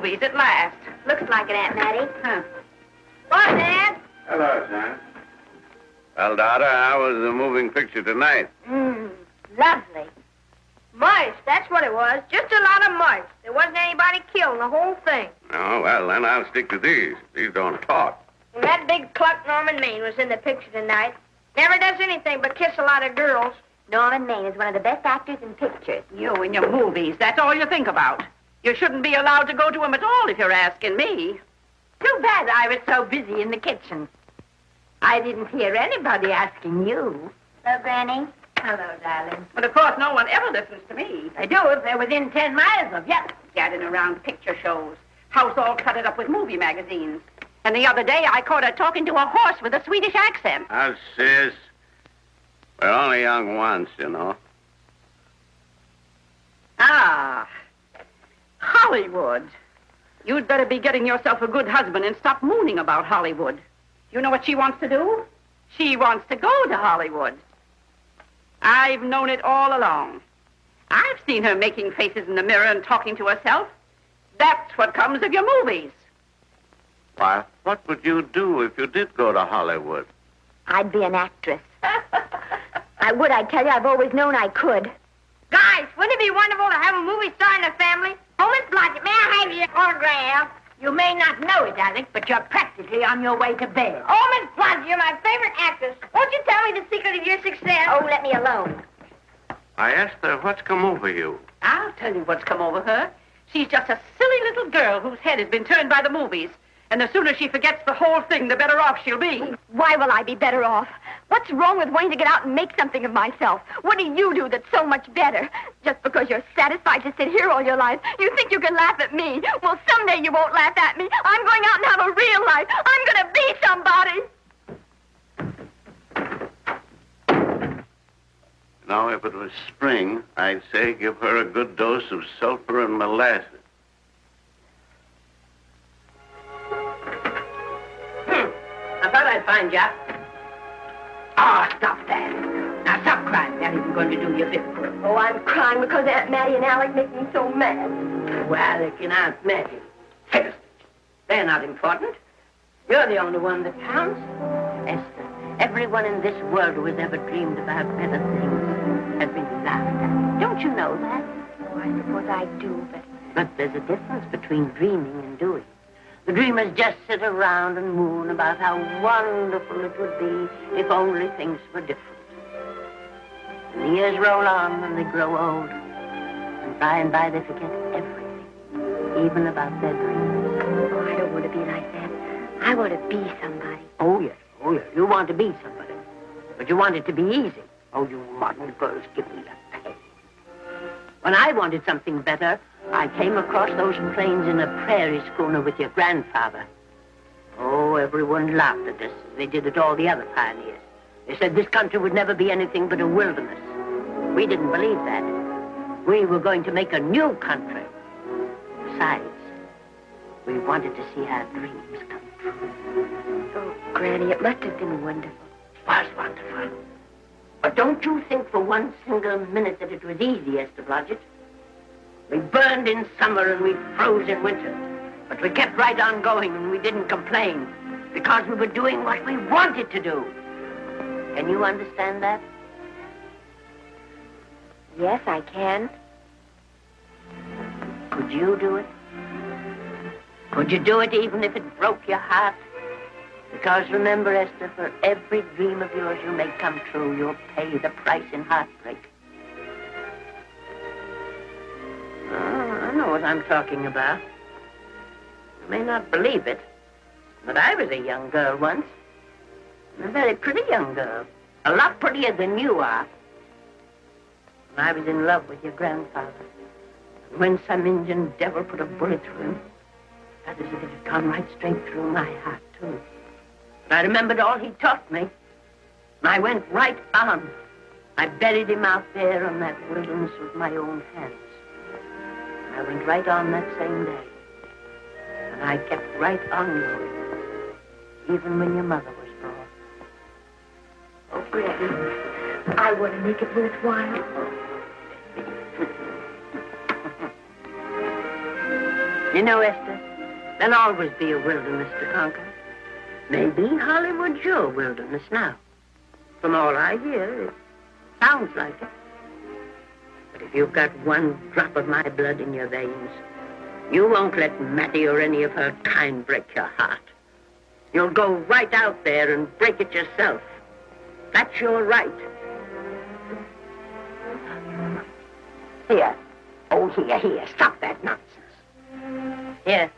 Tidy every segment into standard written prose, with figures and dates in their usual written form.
movies at last. Looks like it, Aunt Mattie. Huh. What, Dad? Hello, son. Well, daughter, how was the moving picture tonight? Lovely. Mice, that's what it was. Just a lot of mice. There wasn't anybody killed in the whole thing. Oh, well, then I'll stick to these. These don't talk. And that big cluck Norman Maine was in the picture tonight. Never does anything but kiss a lot of girls. Norman Maine is one of the best actors in pictures. You and your movies, that's all you think about. You shouldn't be allowed to go to them at all if you're asking me. Too bad I was so busy in the kitchen. I didn't hear anybody asking you. Hello, Granny. Hello, darling. But of course, no one ever listens to me. They do if they're within 10 miles of you. Gadding around picture shows. House all cluttered up with movie magazines. And the other day, I caught her talking to a horse with a Swedish accent. Now, sis, we're only young once, you know. Ah, Hollywood. You'd better be getting yourself a good husband and stop mooning about Hollywood. You know what she wants to do? She wants to go to Hollywood. I've known it all along. I've seen her making faces in the mirror and talking to herself. That's what comes of your movies. Why, what would you do if you did go to Hollywood? I'd be an actress. I would, I tell you. I've always known I could. Guys, wouldn't it be wonderful to have a movie star in the family? Oh, Miss Blodgett, may I have your autograph? You may not know it, Alec, but you're practically on your way to bed. Oh, Miss Blodgett, you're my favorite actress. Won't you tell me the secret of your success? Oh, let me alone. I asked her what's come over you. I'll tell you what's come over her. She's just a silly little girl whose head has been turned by the movies. And the sooner she forgets the whole thing, the better off she'll be. Why will I be better off? What's wrong with wanting to get out and make something of myself? What do you do that's so much better? Just because you're satisfied to sit here all your life, you think you can laugh at me. Well, someday you won't laugh at me. I'm going out and have a real life. I'm going to be somebody. Now, if it was spring, I'd say give her a good dose of sulfur and molasses. I thought I'd find you. Oh, stop that. Now, stop crying. That isn't going to do you a bit of good. Oh, I'm crying because Aunt Mattie and Alec make me so mad. Oh, Alec and Aunt Mattie. Fiddlesticks. They're not important. You're the only one that counts. Esther, everyone in this world who has ever dreamed about better things has been laughed at. Don't you know that? Oh, I suppose I do, but... But there's a difference between dreaming and doing. The dreamers just sit around and moon about how wonderful it would be if only things were different. And the years roll on and they grow old. And by they forget everything, even about their dreams. Oh, I don't want to be like that. I want to be somebody. Oh, yes. You want to be somebody. But you want it to be easy. Oh, you modern girls, give me a pen. When I wanted something better, I came across those plains in a prairie schooner with your grandfather. Oh, everyone laughed at us. They did at all the other pioneers. They said this country would never be anything but a wilderness. We didn't believe that. We were going to make a new country. Besides, we wanted to see our dreams come true. Oh, Granny, it must have been wonderful. It was wonderful. But don't you think for one single minute that it was easy, Esther Blodgett? We burned in summer and we froze in winter. But we kept right on going and we didn't complain because we were doing what we wanted to do. Can you understand that? Yes, I can. Could you do it? Could you do it even if it broke your heart? Because remember, Esther, for every dream of yours you make come true, you'll pay the price in heartbreak. Oh, I know what I'm talking about. You may not believe it, but I was a young girl once. A very pretty young girl. A lot prettier than you are. And I was in love with your grandfather. And when some Indian devil put a bullet through him, that is if it had gone right straight through my heart, too. But I remembered all he taught me. And I went right on. I buried him out there in that wilderness with my own hands. And I went right on that same day. And I kept right on going, even when your mother was born. Oh, Granny, I want to make it worthwhile. You know, Esther, there'll always be a wilderness to conquer. Maybe Hollywood's your wilderness now. From all I hear, it sounds like it. But if you've got one drop of my blood in your veins, you won't let Mattie or any of her kind break your heart. You'll go right out there and break it yourself. That's your right. Here. Oh, here. Stop that nonsense. Here.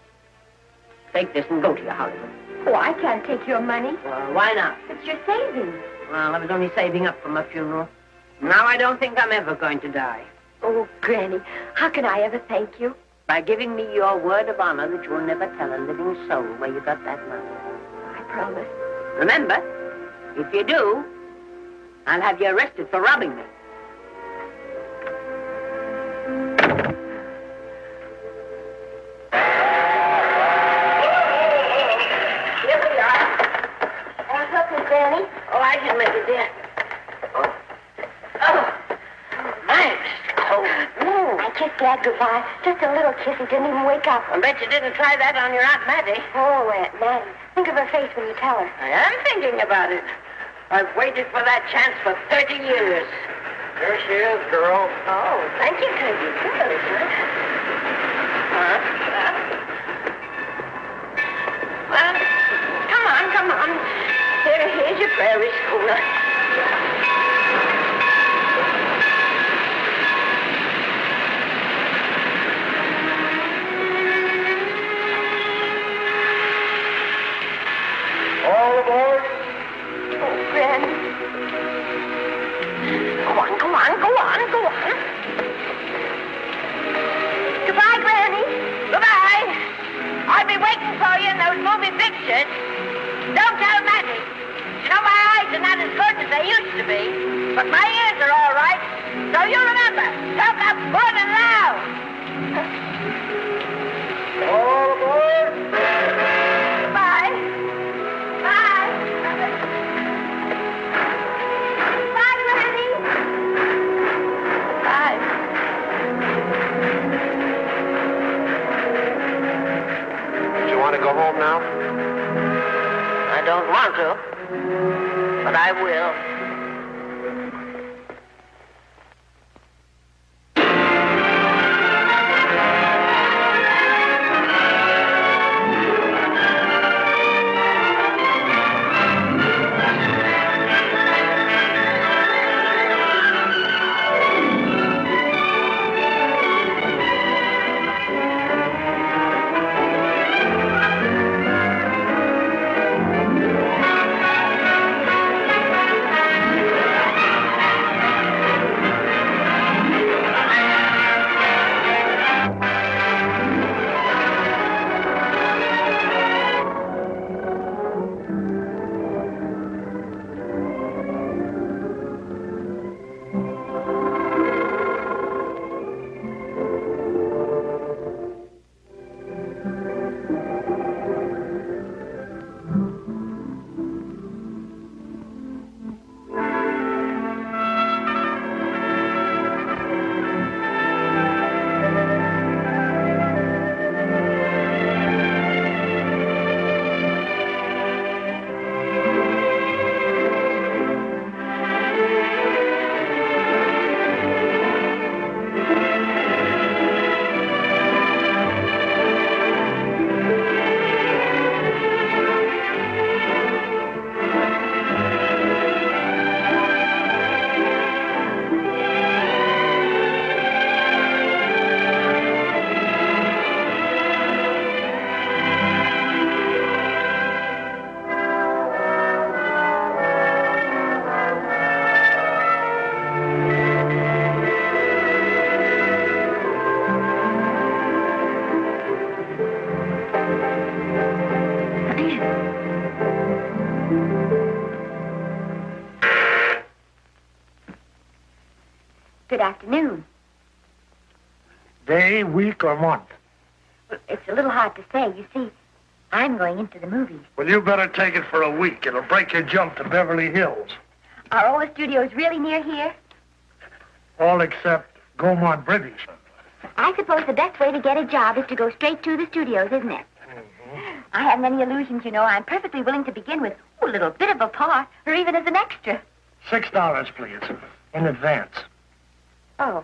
Take this and go to your Hollywood. Oh, I can't take your money. Well, why not? It's your savings. Well, I was only saving up for my funeral. Now I don't think I'm ever going to die. Oh, Granny, how can I ever thank you? By giving me your word of honor that you'll never tell a living soul where you got that money. I promise. Remember, if you do, I'll have you arrested for robbing me. Here we are. Want something, Granny? Oh, I can make it, dear. Oh, thanks. I kissed Dad goodbye. Just a little kiss. He didn't even wake up. I bet you didn't try that on your Aunt Mattie. Oh, Aunt Mattie. Think of her face when you tell her. I am thinking about it. I've waited for that chance for 30 years. Here she is, girl. Oh, thank you, Clinton. Really, sir. Well, come on. Here's your prairie schooner. All aboard. Oh, Granny. Go on. Goodbye, Granny. Goodbye. I'll be waiting for you in those movie pictures. Don't tell Mattie. You know, my eyes are not as good as they used to be, but my ears are all right. So you remember, talk up good and loud. All aboard. Bye. Bye. Bye, Granny. Bye. You want to go home now? I don't want to, but I will. Good afternoon. Day, week, or month? Well, it's a little hard to say. You see, I'm going into the movies. Well, you better take it for a week. It'll break your jump to Beverly Hills. Are all the studios really near here? All except Gaumont British. I suppose the best way to get a job is to go straight to the studios, isn't it? Mm-hmm. I haven't any illusions, you know. I'm perfectly willing to begin with a little bit of a part, or even as an extra. $6, please, in advance. Oh.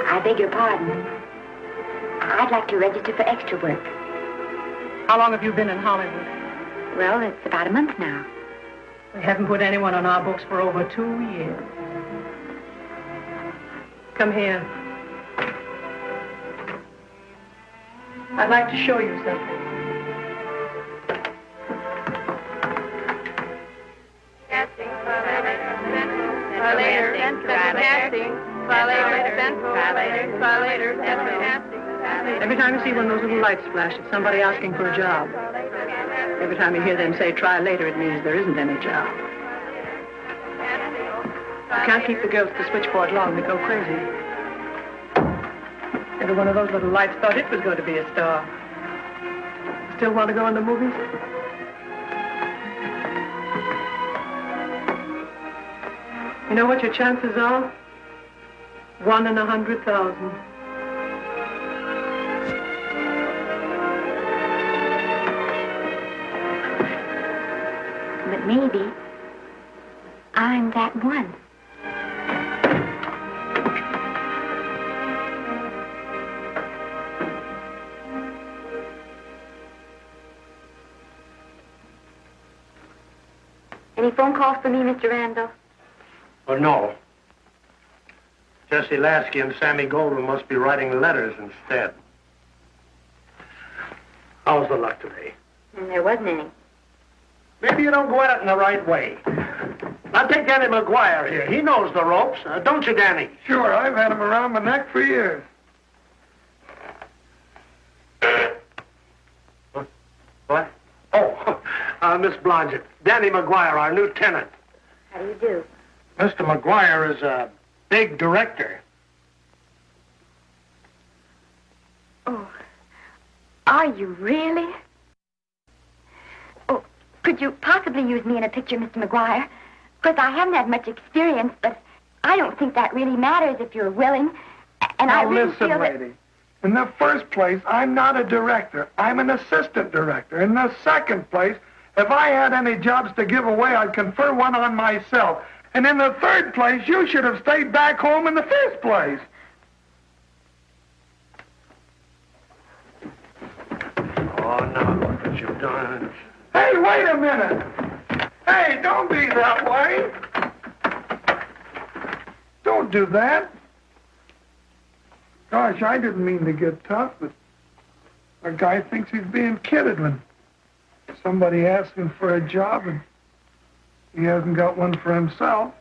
I beg your pardon. I'd like to register for extra work. How long have you been in Hollywood? Well, it's about a month now. We haven't put anyone on our books for over 2 years. Come here. I'd like to show you something. Every time you see one of those little lights flash, it's somebody asking for a job. Every time you hear them say, try later, it means there isn't any job. You can't keep the girls at the switchboard long. They go crazy. Every one of those little lights thought it was going to be a star. Still want to go in the movies? You know what your chances are? 1 in 100,000. But maybe I'm that one. Any phone calls for me, Mr. Randall? Well, no. Jesse Lasky and Sammy Goldwyn must be writing letters instead. How's the luck today? And there wasn't any. Maybe you don't go at it in the right way. Now take Danny McGuire here. He knows the ropes. Don't you, Danny? Sure, I've had him around my neck for years. What? Oh, Miss Blodgett. Danny McGuire, our new tenant. How do you do? Mr. McGuire is a big director. Oh, are you really? Oh, could you possibly use me in a picture, Mr. McGuire? Because I haven't had much experience, but I don't think that really matters if you're willing. And now I really listen, feel lady. In the first place, I'm not a director. I'm an assistant director. In the second place, if I had any jobs to give away, I'd confer one on myself. And in the third place, you should have stayed back home in the first place. Oh, now look what you've done. Hey, wait a minute. Hey, don't be that way. Don't do that. Gosh, I didn't mean to get tough, but a guy thinks he's being kidded when somebody asks him for a job and he hasn't got one for himself.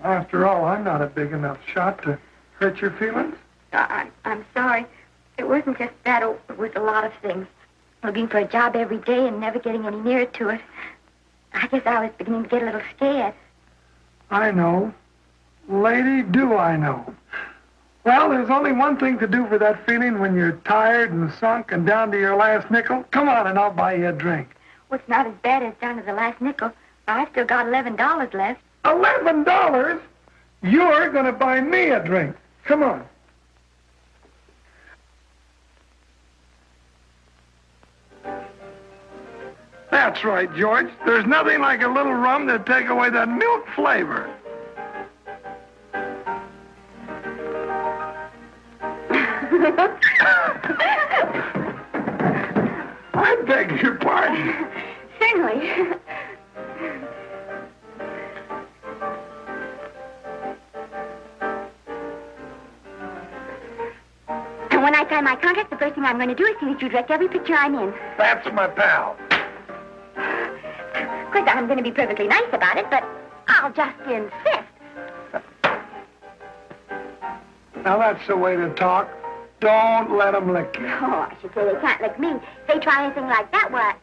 After all, I'm not a big enough shot to hurt your feelings. I'm sorry. It wasn't just that. It was a lot of things. Looking for a job every day and never getting any nearer to it. I guess I was beginning to get a little scared. I know. Lady, do I know. Well, there's only one thing to do for that feeling when you're tired and sunk and down to your last nickel. Come on and I'll buy you a drink. Well, it's not as bad as down to the last nickel. I've still got $11 left. $11? You're going to buy me a drink. Come on. That's right, George. There's nothing like a little rum to take away that milk flavor. I beg your pardon. Certainly. sign my contract, the first thing I'm going to do is see that you direct every picture I'm in. That's my pal. Of course, I'm going to be perfectly nice about it, but I'll just insist. Now, that's the way to talk. Don't let them lick you. Oh, I should say they can't lick me. If they try anything like that, what?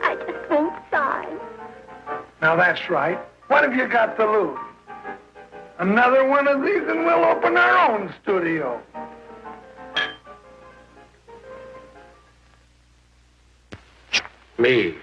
I just won't sign. Now, that's right. What have you got to lose? Another one of these and we'll open our own studio. Me.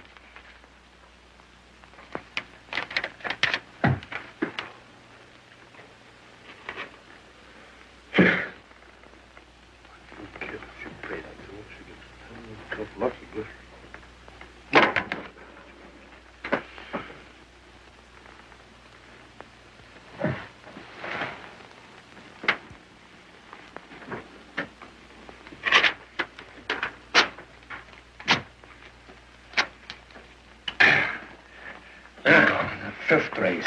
Fifth race.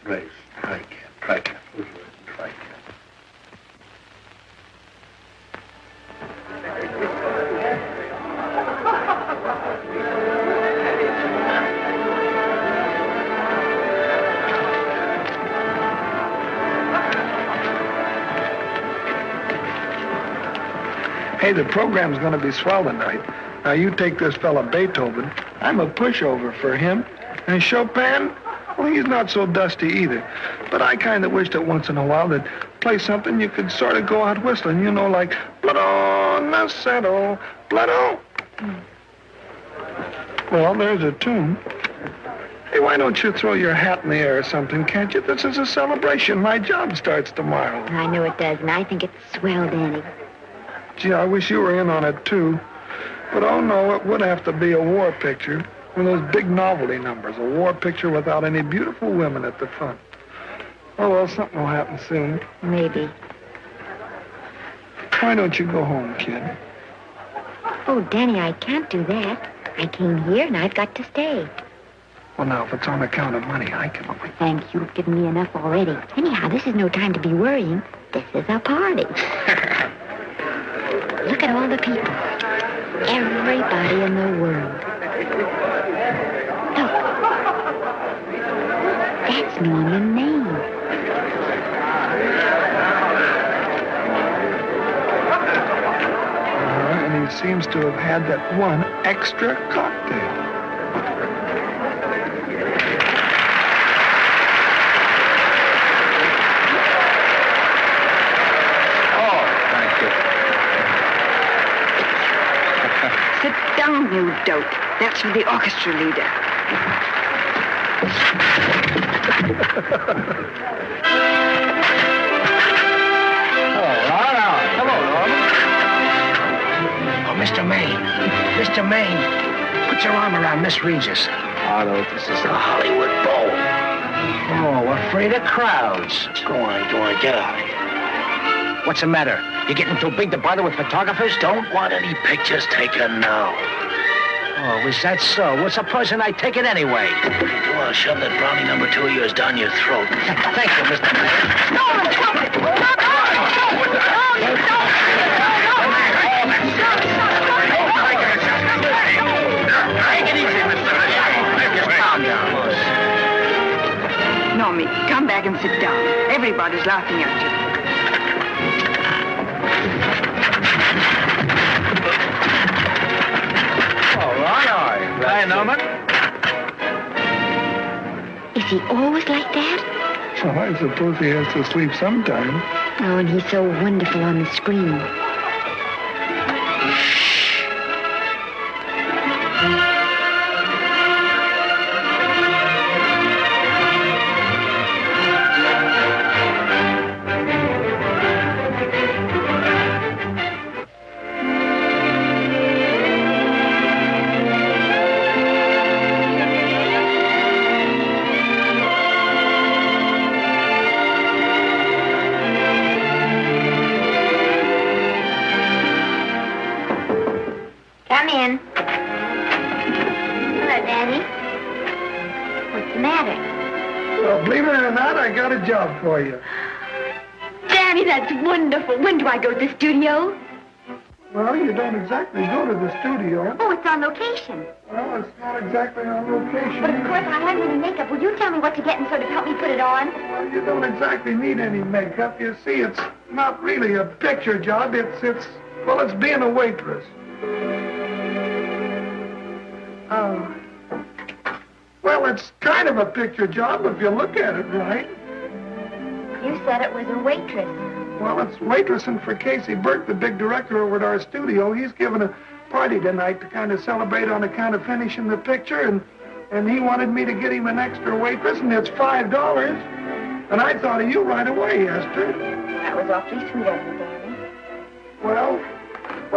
Try cat. Hey, the program's going to be swell tonight. Now, you take this fella Beethoven. I'm a pushover for him. And Chopin, well, he's not so dusty either. But I kind of wish that once in a while they'd play something you could sort of go out whistling, you know, like Blood on the Saddle, Blood on. Well, there's a tune. Hey, why don't you throw your hat in the air or something, can't you? This is a celebration. My job starts tomorrow. I know it does, and I think it's swell, Danny. Gee, I wish you were in on it, too. But, oh, no, it would have to be a war picture. One of those big novelty numbers. A war picture without any beautiful women at the front. Oh, well, something will happen soon. Maybe. Why don't you go home, kid? Oh, Danny, I can't do that. I came here, and I've got to stay. Well, now, if it's on account of money, I can... Thank you. You've given me enough already. Anyhow, this is no time to be worrying. This is a party. Look at all the people. Everybody in the world. Look. That's Norman Maine. And he seems to have had that one extra cocktail. Sit down, you dope. That's for the orchestra leader. Mr. Maine. Mr. Maine, put your arm around Miss Regis. Otto, this is a Hollywood bowl. Oh, afraid of crowds. Go on, get out of here. What's the matter? You getting too big to bother with photographers? Don't want any pictures taken now. Oh, is that so? Well, supposing I take it anyway. Well, shove that brownie number 2 of yours down your throat. Thank you, Mr. Maine. No, stop it! Take it easy, Mr. Maine. Just calm down. Normie, come back and sit down. Everybody's laughing at you. Hi, Norman. Is he always like that? Well, I suppose he has to sleep sometime. Oh, and he's so wonderful on the screen. Come in. Hello, Danny. What's the matter? Well, believe it or not, I got a job for you. Danny! Daddy, that's wonderful. When do I go to the studio? Well, you don't exactly go to the studio. Oh, it's on location. Well, it's not exactly on location. But of course, I haven't any makeup. Will you tell me what to get and sort of help me put it on? Well, you don't exactly need any makeup. You see, it's not really a picture job. It's being a waitress. Oh. Well, it's kind of a picture job if you look at it right. You said it was a waitress. Well, it's waitressing for Casey Burke, the big director over at our studio. He's giving a party tonight to kind of celebrate on account of finishing the picture, and he wanted me to get him an extra waitress, and it's $5. And I thought of you right away, Esther. That was awfully sweet of you, Daddy. Well,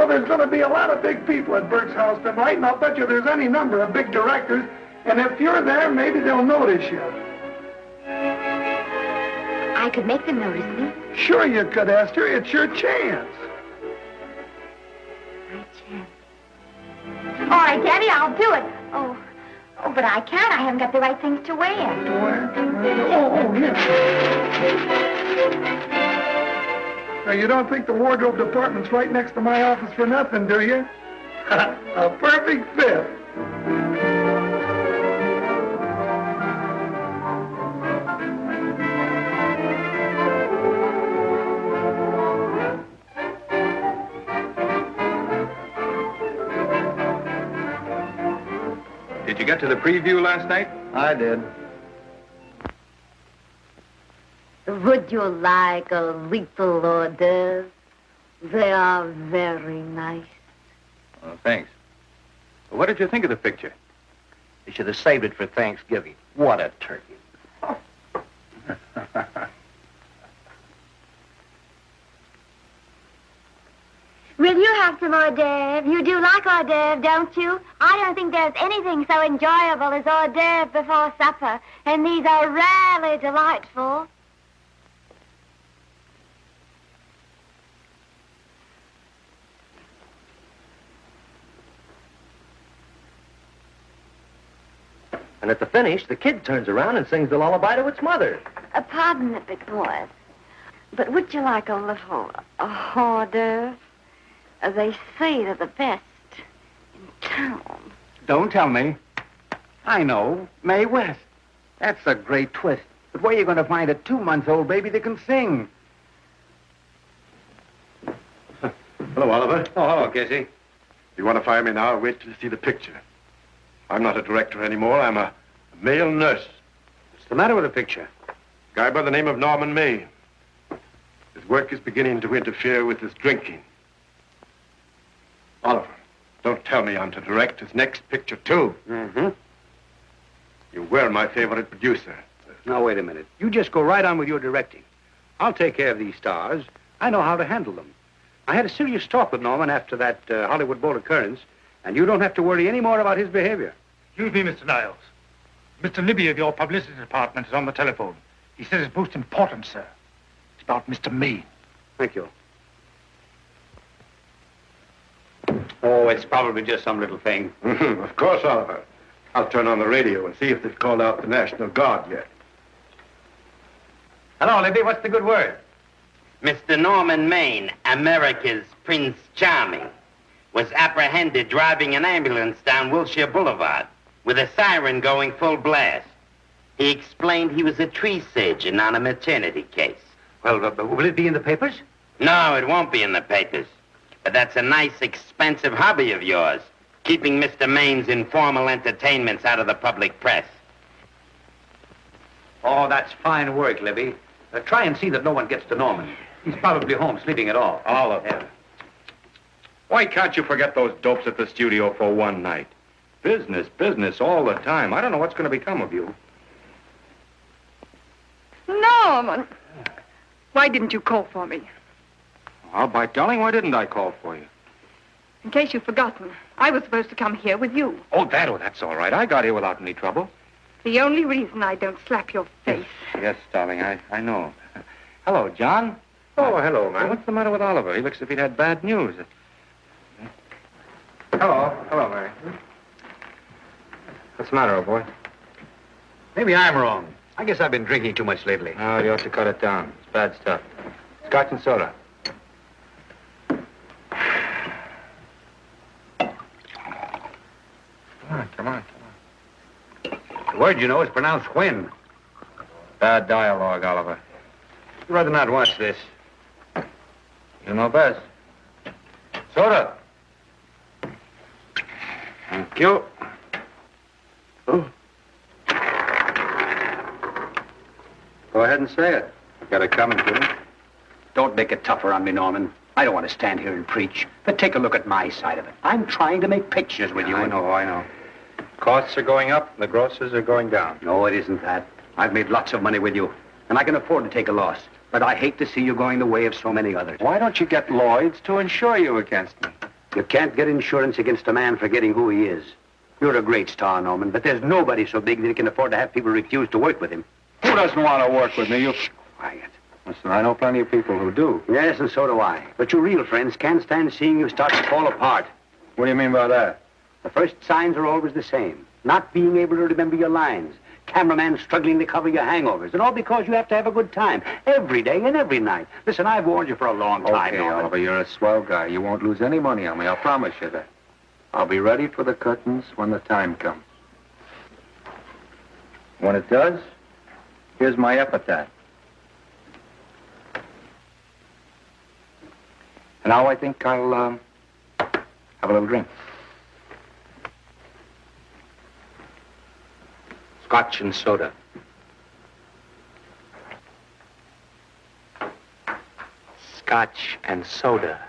there's going to be a lot of big people at Burke's house tonight, and I'll bet you there's any number of big directors, and if you're there, maybe they'll notice you. I could make them notice me. Sure you could, Esther. It's your chance. My chance. All right, Daddy, I'll do it. Oh, but I can't. I haven't got the right things to wear. To wear? Oh, here. Now, you don't think the wardrobe department's right next to my office for nothing, do you? A perfect fit. Did you get to the preview last night? I did. Would you like a little hors d'oeuvre? They are very nice. Oh, thanks. Well, what did you think of the picture? You should have saved it for Thanksgiving. What a turkey. Will you have some hors d'oeuvre? You do like hors d'oeuvre, don't you? I don't think there's anything so enjoyable as hors d'oeuvre before supper, and these are rarely delightful. And at the finish, the kid turns around and sings the lullaby to its mother. Pardon the big boys, but would you like a little hors d'oeuvre? They say they're the best in town. Don't tell me. I know. Mae West. That's a great twist. But where are you going to find a 2-month-old baby that can sing? Hello, Oliver. Oh, hello, Casey. You want to fire me now? Wait till you see the picture. I'm not a director anymore. I'm a male nurse. What's the matter with the picture? Guy by the name of Norman May. His work is beginning to interfere with his drinking. Oliver, don't tell me I'm to direct his next picture, too. Mm-hmm. You were my favorite producer. Now, wait a minute. You just go right on with your directing. I'll take care of these stars. I know how to handle them. I had a serious talk with Norman after that Hollywood Bowl occurrence, and you don't have to worry any more about his behavior. Excuse me, Mr. Niles. Mr. Libby of your publicity department is on the telephone. He says it's most important, sir. It's about Mr. Maine. Thank you. Oh, it's probably just some little thing. Of course, Oliver. I'll turn on the radio and see if they've called out the National Guard yet. Hello, Libby. What's the good word? Mr. Norman Maine, America's Prince Charming, was apprehended driving an ambulance down Wilshire Boulevard with a siren going full blast. He explained he was a tree surgeon on a maternity case. Well, will it be in the papers? No, it won't be in the papers. But that's a nice, expensive hobby of yours, keeping Mr. Maine's informal entertainments out of the public press. Oh, that's fine work, Libby. Try and see that no one gets to Norman. He's probably home sleeping it off. Oliver. Yeah. Why can't you forget those dopes at the studio for one night? Business, business all the time. I don't know what's going to become of you. Norman! Why didn't you call for me? Oh, by darling, why didn't I call for you? In case you've forgotten, I was supposed to come here with you. Oh, that's all right. I got here without any trouble. The only reason I don't slap your face. Yes, darling, I know. Hello, John. Oh, hello, man. What's the matter with Oliver? He looks as if he'd had bad news. Hello, Mary. What's the matter, old boy? Maybe I'm wrong. I guess I've been drinking too much lately. Oh, you ought to cut it down. It's bad stuff. Scotch and soda. Come on. The word, you know, is pronounced when. Bad dialogue, Oliver. I'd rather not watch this. You know best. Soda. Thank you. Oh. Go ahead and say it. Got it coming to me. Don't make it tougher on me, Norman. I don't want to stand here and preach, but take a look at my side of it. I'm trying to make pictures with you. I know. Costs are going up, and the grosses are going down. No, it isn't that. I've made lots of money with you, and I can afford to take a loss. But I hate to see you going the way of so many others. Why don't you get Lloyd's to insure you against me? You can't get insurance against a man forgetting who he is. You're a great star, Norman, but there's nobody so big that he can afford to have people refuse to work with him. Who doesn't want to work with me? You... Quiet. Listen, I know plenty of people who do. Yes, and so do I. But your real friends can't stand seeing you start to fall apart. What do you mean by that? The first signs are always the same. Not being able to remember your lines. Cameraman struggling to cover your hangovers. And all because you have to have a good time. Every day and every night. Listen, I've warned you for a long time, Okay, Norman. Oliver, you're a swell guy. You won't lose any money on me. I'll promise you that. I'll be ready for the curtains when the time comes. When it does, here's my epitaph. And now I think I'll, have a little drink. Scotch and soda. Scotch and soda.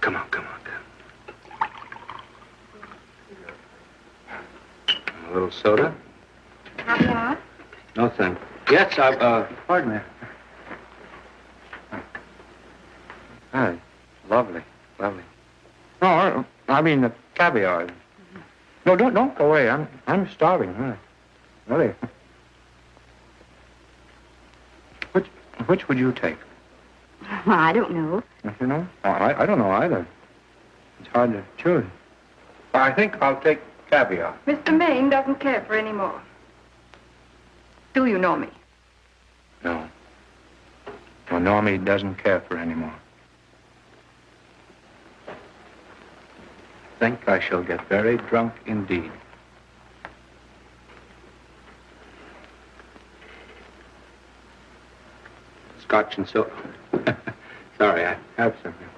Come on. A little soda? Caviar? No, thank you. Yes, pardon me. Hi. Lovely. No, I mean the caviar. No, don't go away. I'm starving. Huh? Really. Which would you take? I don't know. You know? I don't know either. It's hard to choose. I think I'll take caviar. Mr. Maine doesn't care for any more. Do you know me? No. Well, Normie doesn't care for any more. I think I shall get very drunk indeed. Scotch and soda. Sorry, I have something.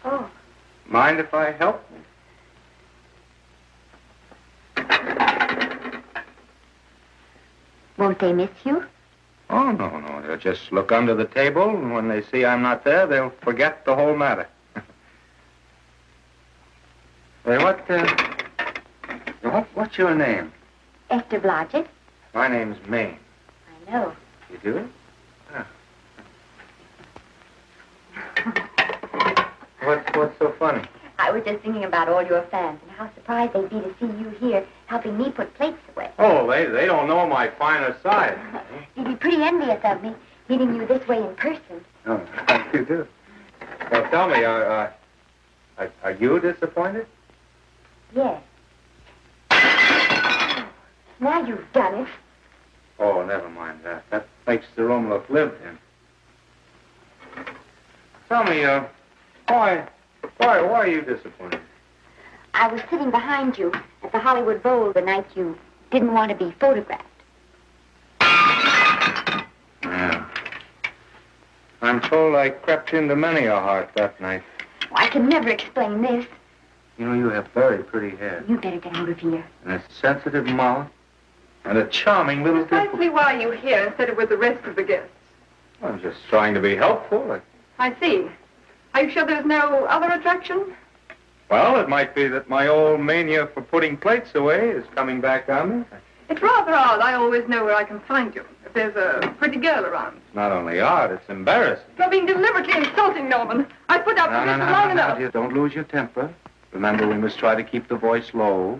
Oh. Mind if I help? Won't they miss you? Oh, no. They'll just look under the table, and when they see I'm not there, they'll forget the whole matter. Hey, what's your name? Esther Blodgett. My name's Maine. I know. You do? What's so funny? I was just thinking about all your fans and how surprised they'd be to see you here helping me put plates away. Oh, they don't know my finer side. You'd be pretty envious of me, meeting you this way in person. Oh, you do. Well, tell me, are you disappointed? Yes. Now you've done it. Oh, never mind that. That makes the room look lived in. Tell me, why are you disappointed? I was sitting behind you at the Hollywood Bowl the night you didn't want to be photographed. Yeah. I'm told I crept into many a heart that night. Oh, I can never explain this. You know, you have very pretty hair. You better get out of here. And a sensitive mouth. And a charming little Precisely why are you here instead of with the rest of the guests? I'm just trying to be helpful. I see. Are you sure there's no other attraction? Well, it might be that my old mania for putting plates away is coming back on me. It's rather odd. I always know where I can find you if there's a pretty girl around. It's not only odd, it's embarrassing. You're being deliberately insulting, Norman. I put up with this long enough. Dear, don't lose your temper. Remember, we must try to keep the voice low.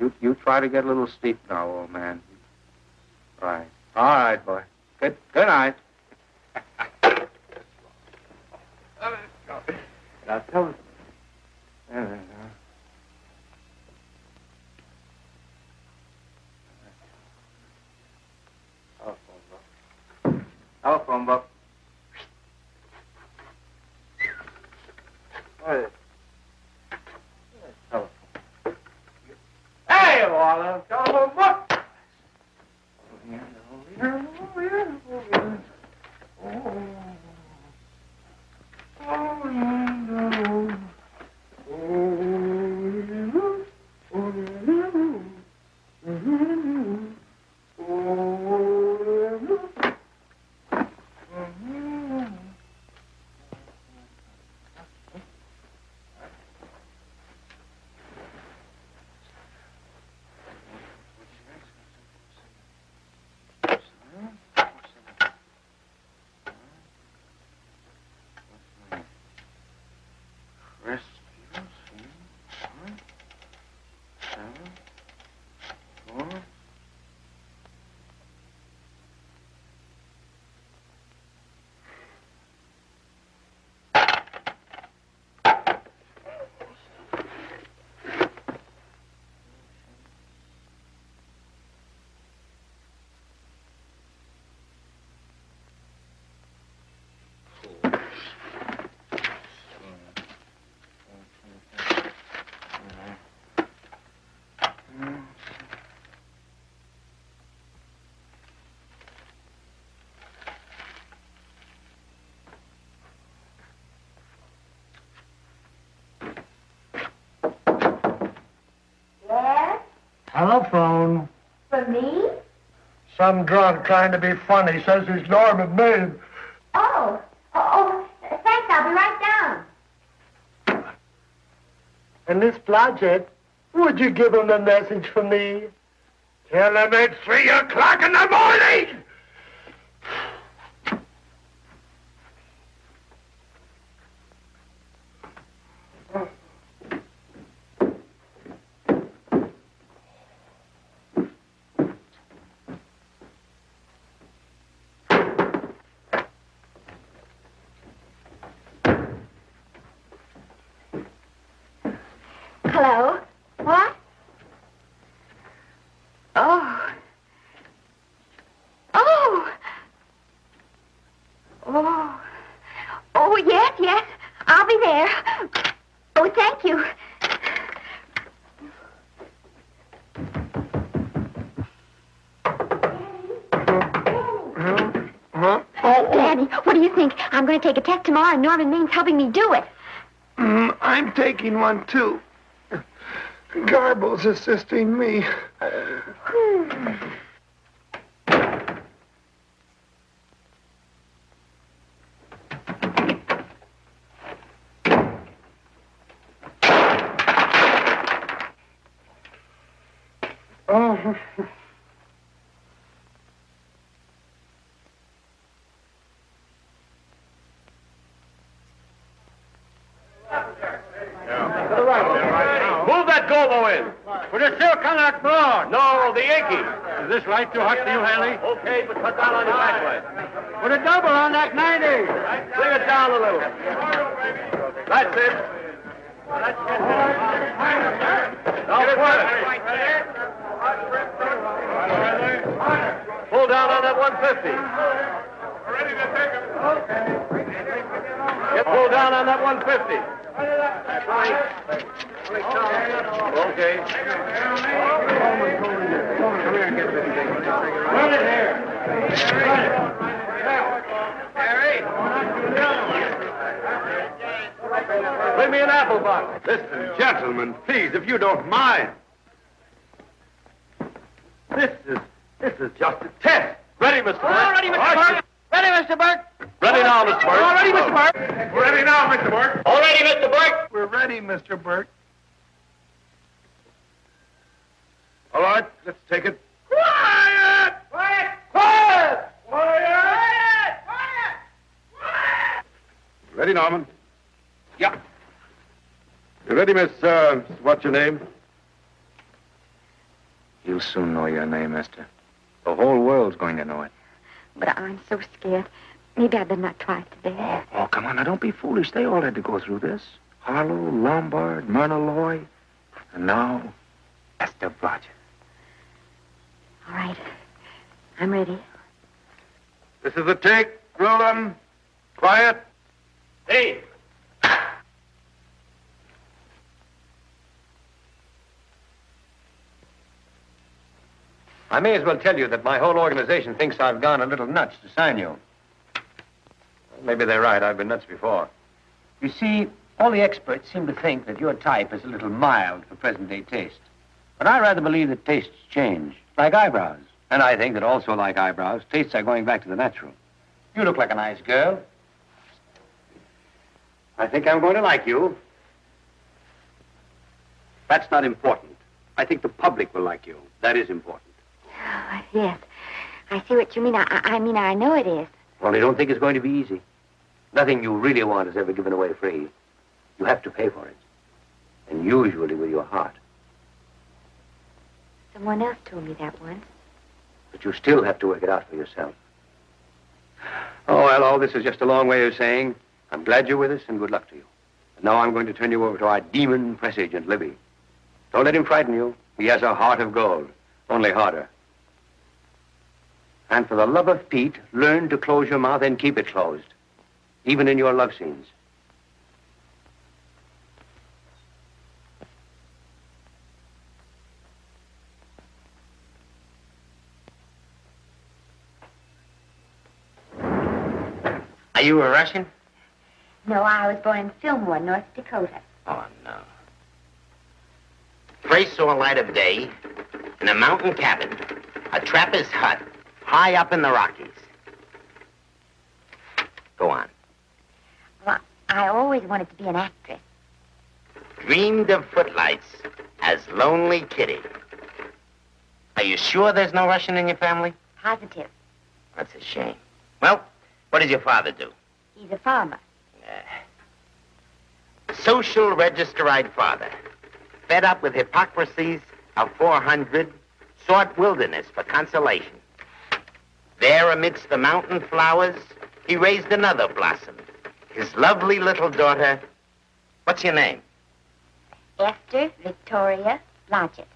You try to get a little sleep now, old man. Right. All right, boy. Good night. Now tell me. Telephone book. Hey, Wallace, telephone book. Telephone. For me? Some drunk trying to be funny says he's Norman Maine. Oh, thanks. I'll be right down. And Miss Blodgett, would you give him a message for me? Tell him it's 3 o'clock in the morning! Hello? What? Oh. Oh. Oh. Oh, yes. I'll be there. Oh, thank you. Daddy, what do you think? I'm going to take a test tomorrow, and Norman Maine's helping me do it. I'm taking one, too. Garble's assisting me. Oh. Move that Gobo in. Put a silk on that broad. No, the Yankee. Is this light too hot for you, Haley? Okay, but cut down on your backlight. Put a double on that 90. Bring it down a little. That's it. Now pull down on that 150. Ready to take him. Get pulled down on that 150. Okay. Come here and get this thing. Run it here. Bring me an apple box. Listen, gentlemen, please, if you don't mind. This is just a test. Ready, Mr. Burke? All ready, Mr. Burke. Ready, Mr. Burke. Ready now, Mr. Burke. All ready, Mr. Burke. Ready now, Mr. Burke. All ready, Mr. Burke. We're ready, Mr. Burke. All right, let's take it. Quiet! Quiet! Quiet! Quiet! Quiet! Ready, Norman? Yeah. You ready, Miss, what's your name? You'll soon know your name, Esther. The whole world's going to know it. But I'm so scared. Maybe I better not try it today. Oh, come on. Now, don't be foolish. They all had to go through this. Harlow, Lombard, Myrna Loy. And now, Esther Blodgett. All right. I'm ready. This is the take. Roll on. Quiet. Hey! I may as well tell you that my whole organization thinks I've gone a little nuts to sign you. Maybe they're right. I've been nuts before. You see, all the experts seem to think that your type is a little mild for present-day taste. But I rather believe that tastes change, like eyebrows. And I think that also, like eyebrows, tastes are going back to the natural. You look like a nice girl. I think I'm going to like you. That's not important. I think the public will like you. That is important. Oh, yes. I see what you mean. I mean, I know it is. Only don't think it's going to be easy. Nothing you really want is ever given away free. You have to pay for it. And usually with your heart. Someone else told me that once. But you still have to work it out for yourself. Oh, well, all this is just a long way of saying, I'm glad you're with us and good luck to you. And now I'm going to turn you over to our demon press agent, Libby. Don't let him frighten you. He has a heart of gold, only harder. And for the love of Pete, learn to close your mouth and keep it closed, even in your love scenes. Are you a Russian? No, I was born in Fillmore, North Dakota. Oh, no. First saw light of day in a mountain cabin, a trapper's hut, high up in the Rockies. Go on. Well, I always wanted to be an actress. Dreamed of footlights as Lonely Kitty. Are you sure there's no Russian in your family? Positive. That's a shame. Well, what does your father do? He's a farmer. Social register-eyed father. Fed up with hypocrisies of 400, sought wilderness for consolation. There amidst the mountain flowers, he raised another blossom. His lovely little daughter. What's your name? Esther Victoria Blodgett.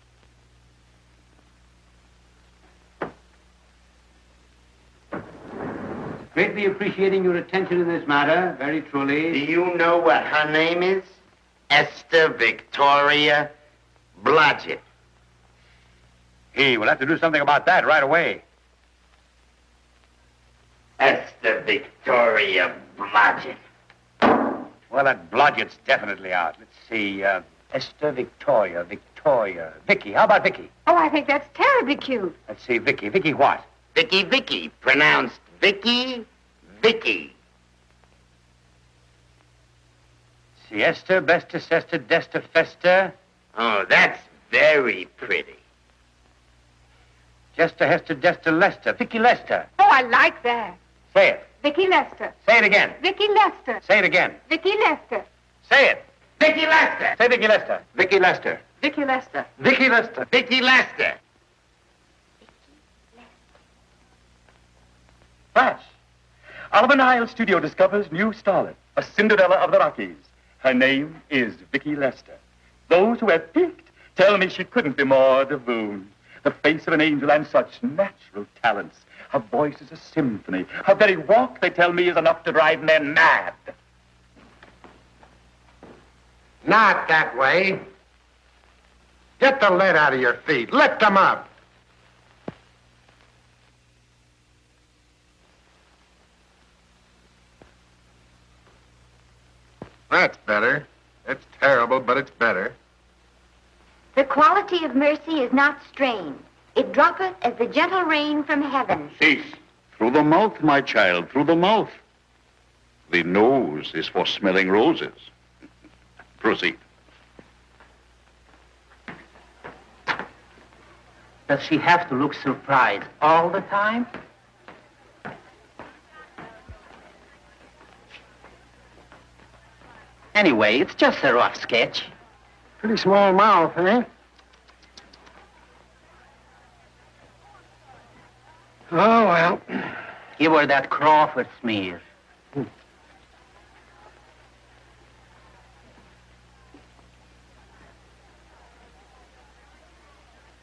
Greatly appreciating your attention in this matter, very truly. Do you know what her name is? Esther Victoria Blodgett. We'll have to do something about that right away. Esther Victoria Blodgett. Well, that Blodgett's definitely out. Let's see, Esther Victoria. Vicky. How about Vicky? Oh, I think that's terribly cute. Let's see, Vicky. Vicky what? Vicky. Pronounced Vicky. Siesta, Besta, Sesta, Desta, Festa. Oh, that's very pretty. Jester, Hester, Desta, Lester. Vicky Lester. Oh, I like that. Say it. Vicky Lester. Say it again. Vicky Lester. Say it again. Vicky Lester. Say it. Vicky Lester. Say Vicky Lester. Vicky Lester. Vicky Lester. Vicky Lester. Vicky Lester. Flash. Oliver Niles Studio discovers new starlet, a Cinderella of the Rockies. Her name is Vicky Lester. Those who have peeked tell me she couldn't be more divine. The face of an angel and such natural talents. Her voice is a symphony. Her very walk, they tell me, is enough to drive men mad. Not that way. Get the lead out of your feet. Lift them up. That's better. It's terrible, but it's better. The quality of mercy is not strained. It droppeth as the gentle rain from heaven. Cease. Through the mouth, my child, through the mouth. The nose is for smelling roses. Proceed. Does she have to look surprised all the time? Anyway, it's just a rough sketch. Pretty small mouth, eh? Oh, well. Give her that Crawford smear.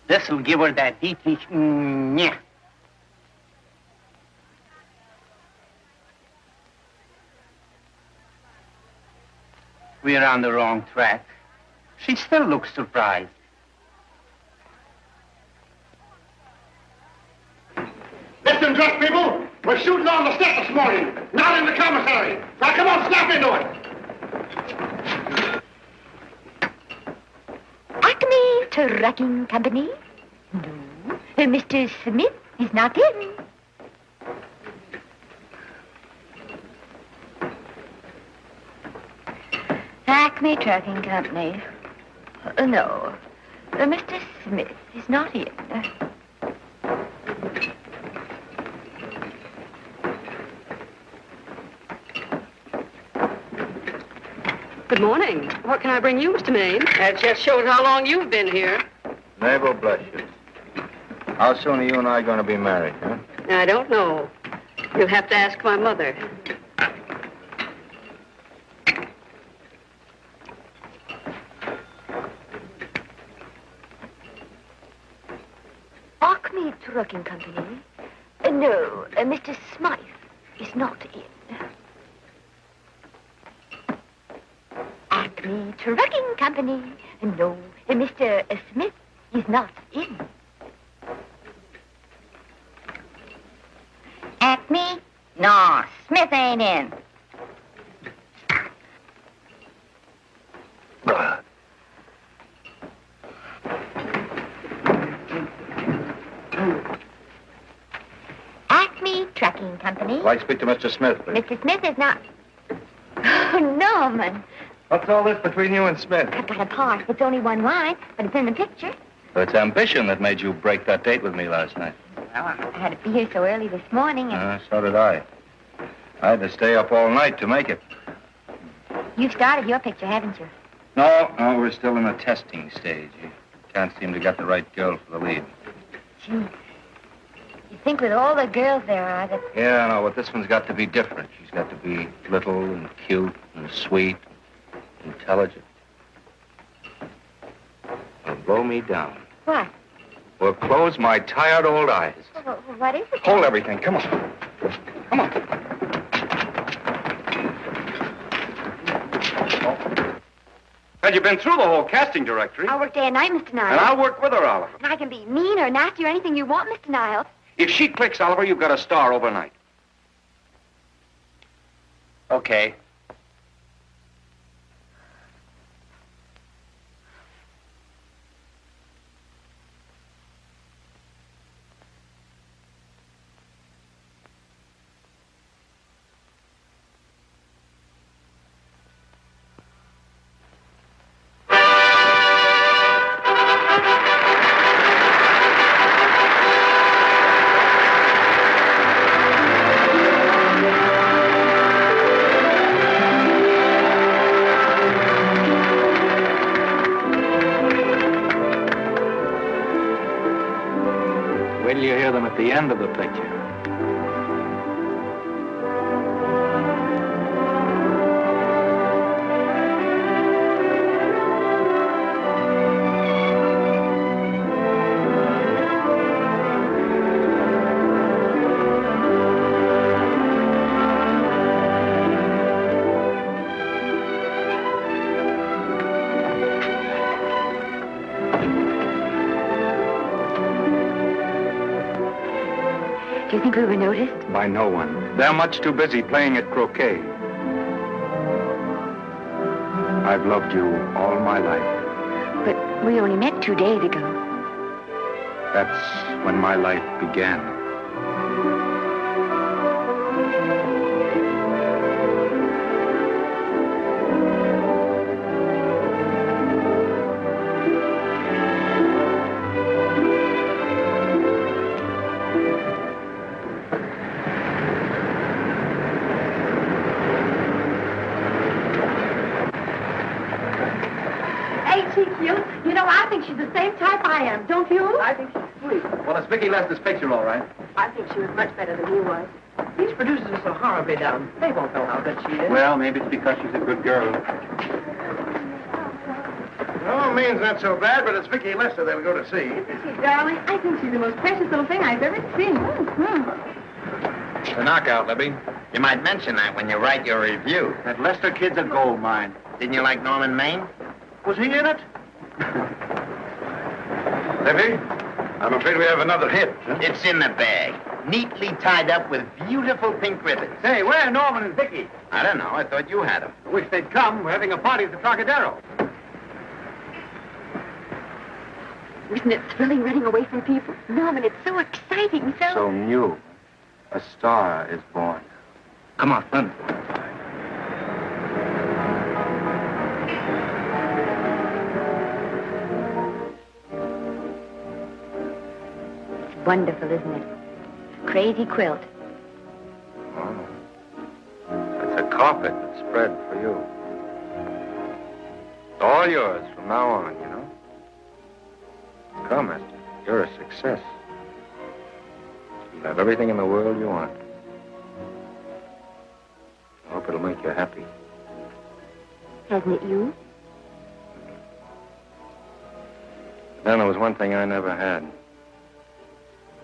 This'll give her that Dietrich. Yeah. We're on the wrong track. She still looks surprised. Listen, dress people. We're shooting on the set this morning, not in the commissary. Now, come on, snap into it. Acme Trucking Company? No. Mr. Smith is not in. Acme Trucking Company? No. Mr. Smith is not in. Good morning. What can I bring you, Mr. Maine? That just shows how long you've been here. Mabel, bless you. How soon are you and I going to be married, huh? I don't know. You'll have to ask my mother. Acme Trucking Company? No, Mr. Smythe is not in. Acme Trucking Company? No, Mr. Smith is not in. Acme? No, Smith ain't in. Acme Trucking Company? I'd like to speak to Mr. Smith, please. Mr. Smith is not... Oh, Norman. What's all this between you and Smith? I've got a part. It's only one line, but it's in the picture. It's ambition that made you break that date with me last night. Well, I had to be here so early this morning, and So did I. I had to stay up all night to make it. you've started your picture, haven't you? No, we're still in the testing stage. You can't seem to get the right girl for the lead. Gee, you think with all the girls there are that... Yeah, no, but this one's got to be different. She's got to be little and cute and sweet, intelligent. It'll blow me down. What? Will close my tired old eyes. What is it? Hold everything. Come on. Come on. Well, you've been through the whole casting directory. I'll work day and night, Mr. Niles. And I'll work with her, Oliver. And I can be mean or nasty or anything you want, Mr. Niles. If she clicks, Oliver, you've got a star overnight. Okay. Wait till you hear them at the end of the picture. Do you think we were noticed? By no one. They're much too busy playing at croquet. I've loved you all my life. But we only met 2 days ago. That's when my life began. You know, I think she's the same type I am, don't you? I think she's sweet. Well, it's Vicki Lester's picture, all right. I think she was much better than he was. These producers are so horribly dumb. They won't know how good she is. Well, maybe it's because she's a good girl. No, Maine's not so bad, but it's Vicki Lester they'll go to see. Isn't she, darling? I think she's the most precious little thing I've ever seen. The knockout, Libby. You might mention that when you write your review. That Lester kid's a gold mine. Didn't you like Norman Maine? Was he in it? Libby, I'm afraid we have another hit. Huh? It's in the bag, neatly tied up with beautiful pink ribbons. Say, where are Norman and Vicki? I don't know. I thought you had them. I wish they'd come. We're having a party at the Trocadero. Isn't it thrilling running away from people? Norman, it's so exciting, So new. A star is born. Come on, run. It's wonderful, isn't it? Crazy quilt. Oh. It's a carpet that's spread for you. It's all yours from now on, you know? Come, Esther. You're a success. You'll have everything in the world you want. I hope it'll make you happy. Hasn't it you? Then there was one thing I never had.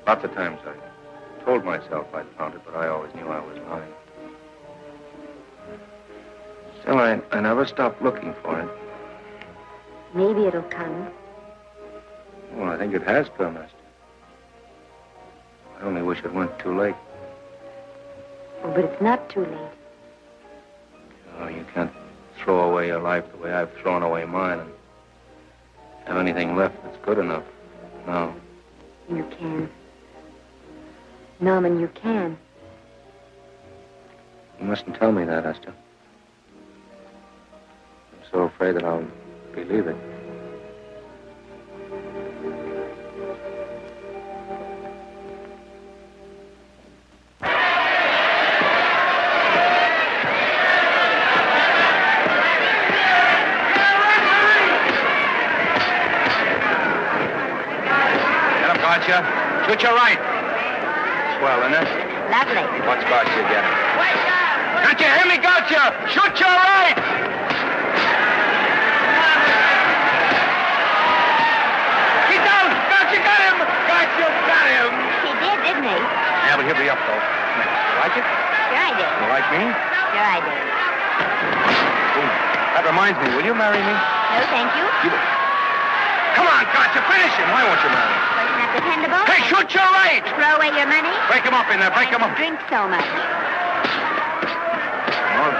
Lots of times I told myself I'd found it, but I always knew I was lying. Still, I never stopped looking for it. Maybe it'll come. Well, I think it has come, Esther. I only wish it went too late. Oh, but it's not too late. Oh, you can't throw away your life the way I've thrown away mine and have anything left that's good enough. No. You can. Norman, you can. You mustn't tell me that, Esther. I'm so afraid that I'll believe it. Shoot your right. Swell, isn't it? Lovely. What spots you getting? Can't you hear me, Gotcha? Shoot your right. He's down. Gotcha got him. Gotcha got him. He did, didn't he? Yeah, but he'll be up, though. You like it? Sure I did. You like me? Sure I did. Ooh, that reminds me. Will you marry me? No, thank you. Come on, Gotcha. Finish him. Why won't you marry me? Wasn't that dependable? Hey, shoot your right. Throw away your money? Break him up in there. Break him up. Drink so much. Well,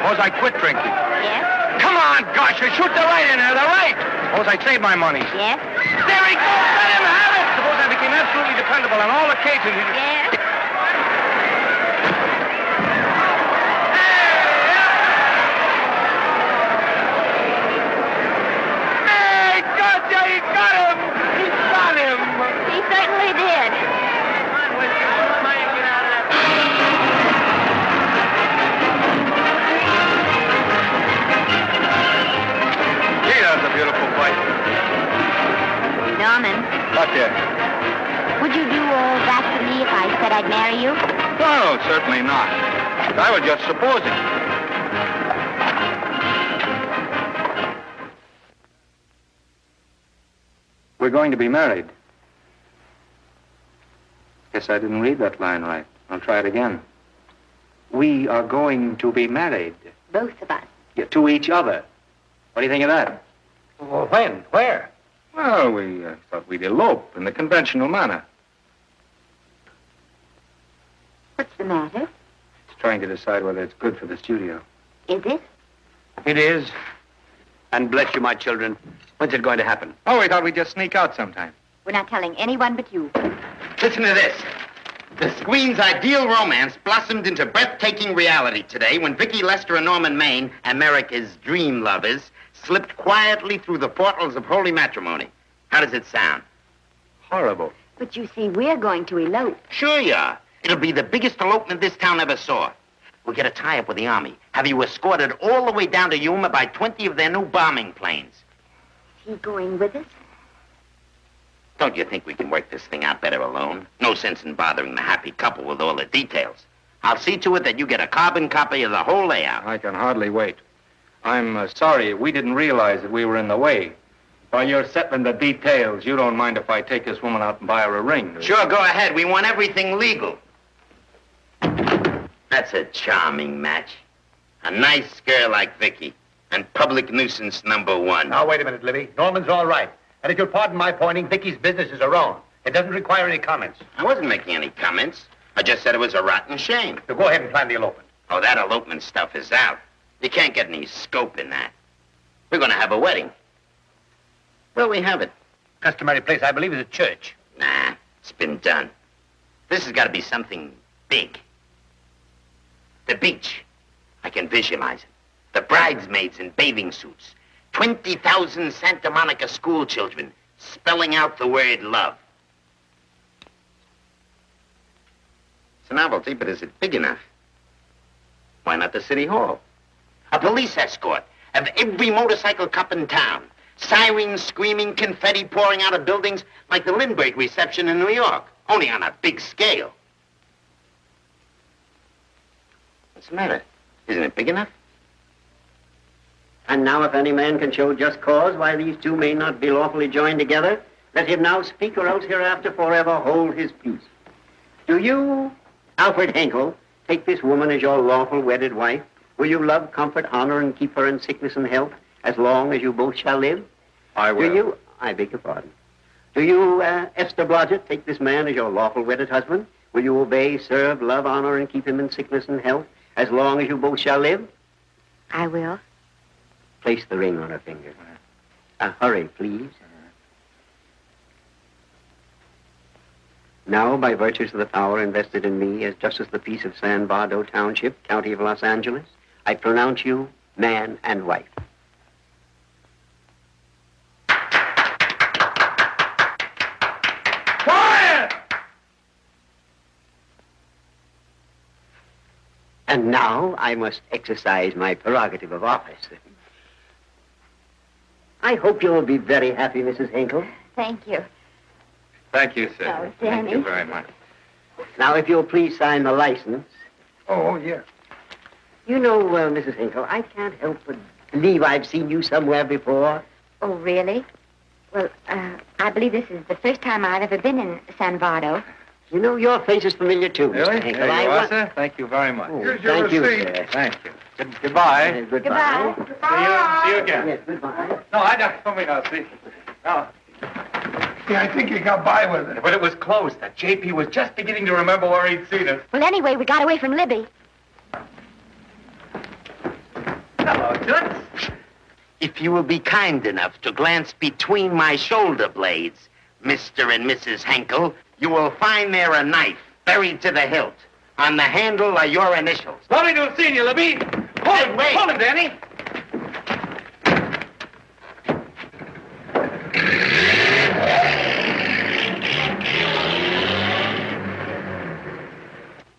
suppose I quit drinking. Yes? Come on, Gotcha. Shoot the right in there. The right. Suppose I save my money. Yes? There he goes. Let him have it. Suppose I became absolutely dependable on all occasions. Yes? Hey, Gotcha. He got him. He got him. He certainly did. Gee, that's a beautiful fight. Norman, What there? would you do all that to me if I said I'd marry you? No, certainly not. I was just supposing. We're going to be married. Guess I didn't read that line right. I'll try it again. We are going to be married. Both of us. Yeah, to each other. What do you think of that? Well, when? Where? Well, we thought we'd elope in the conventional manner. What's the matter? It's trying to decide whether it's good for the studio. Is it? It is. And bless you, my children. When's it going to happen? Oh, we thought we'd just sneak out sometime. We're not telling anyone but you. Listen to this. The screen's ideal romance blossomed into breathtaking reality today when Vicki Lester and Norman Maine, America's dream lovers, slipped quietly through the portals of holy matrimony. How does it sound? Horrible. But you see, we're going to elope. Sure you are. It'll be the biggest elopement this town ever saw. We'll get a tie-up with the Army, have you escorted all the way down to Yuma by 20 of their new bombing planes. Is he going with us? Don't you think we can work this thing out better alone? No sense in bothering the happy couple with all the details. I'll see to it that you get a carbon copy of the whole layout. I can hardly wait. I'm sorry we didn't realize that we were in the way. While you're settling the details, you don't mind if I take this woman out and buy her a ring? Sure, go ahead. We want everything legal. That's a charming match. A nice girl like Vicky. And public nuisance #1. Now, wait a minute, Libby. Norman's all right. And if you'll pardon my pointing, Vicky's business is her own. It doesn't require any comments. I wasn't making any comments. I just said it was a rotten shame. So go ahead and plan the elopement. Oh, that elopement stuff is out. You can't get any scope in that. We're going to have a wedding. Where'll we have it? Customary place, I believe, is a church. Nah, it's been done. This has got to be something big. The beach. I can visualize it. The bridesmaids in bathing suits. 20,000 Santa Monica school children spelling out the word love. It's a novelty, but is it big enough? Why not the city hall? A police escort of every motorcycle cop in town. Sirens screaming, confetti pouring out of buildings like the Lindbergh reception in New York, only on a big scale. What's the matter? Isn't it big enough? And now if any man can show just cause why these two may not be lawfully joined together, let him now speak or else hereafter forever hold his peace. Do you, Alfred Henkel, take this woman as your lawful wedded wife? Will you love, comfort, honor, and keep her in sickness and health as long as you both shall live? I will. Do you, I beg your pardon. Do you, Esther Blodgett, take this man as your lawful wedded husband? Will you obey, serve, love, honor, and keep him in sickness and health as long as you both shall live? I will. Place the ring on her finger. Hurry, please. Now, by virtues of the power invested in me as Justice of the Peace of San Bardo Township, County of Los Angeles, I pronounce you man and wife. Quiet! And now I must exercise my prerogative of office. I hope you will be very happy, Mrs. Henkel. Thank you. Thank you, sir. Oh, Thank you Danny. very much. Now, if you'll please sign the license. Oh, yeah. You know, Mrs. Henkel, I can't help but believe I've seen you somewhere before. Oh, really? Well, I believe this is the first time I've ever been in San Bardo. You know, your face is familiar, too, Really? Mr. Henkel. There you are, sir. Thank you very much. Oh, Here's your thank you, receipt. sir. Thank you. Goodbye. Goodbye. See you again. Yes, goodbye. No, I don't. Let me now see. No. Yeah, I think he got by with it. But it was close. That JP was just beginning to remember where he'd seen us. Well, anyway, we got away from Libby. Hello, Toots. If you will be kind enough to glance between my shoulder blades, Mr. and Mrs. Henkel, you will find there a knife buried to the hilt. On the handle are your initials. Lovely to have seen you, Libby. Hold him, wait. Hold him, Danny.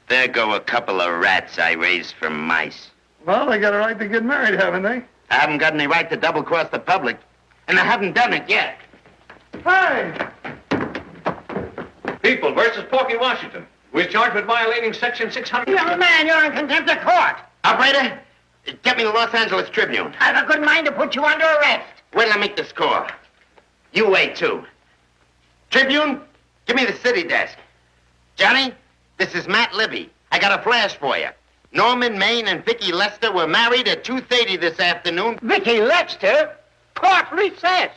There go a couple of rats I raised from mice. Well, they got a right to get married, haven't they? I haven't got any right to double-cross the public, and I haven't done it yet. Hey! People versus Porky Washington. We're charged with violating Section 600. Young man, you're in contempt of court. Operator, get me the Los Angeles Tribune. I've a good mind to put you under arrest. Wait till I make the score. You wait, too. Tribune, give me the city desk. Johnny, this is Matt Libby. I got a flash for you. Norman Maine and Vicky Lester were married at 2:30 this afternoon. Vicky Lester? Court recess.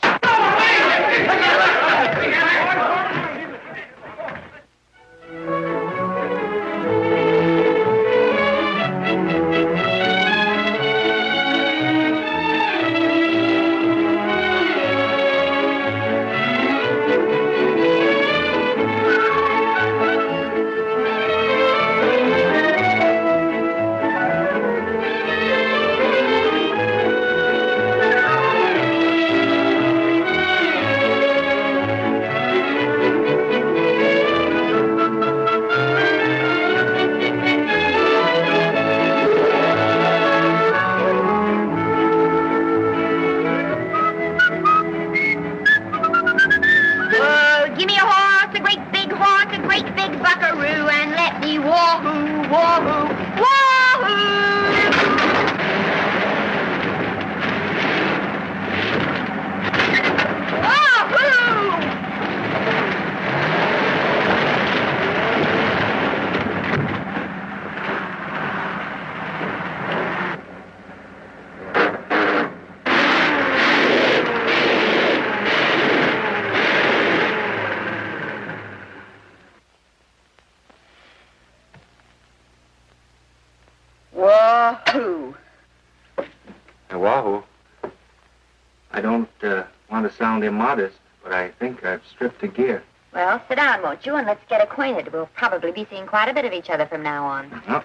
want to sound immodest, but I think I've stripped a gear. Well, sit down, won't you, and let's get acquainted. We'll probably be seeing quite a bit of each other from now on. Oh.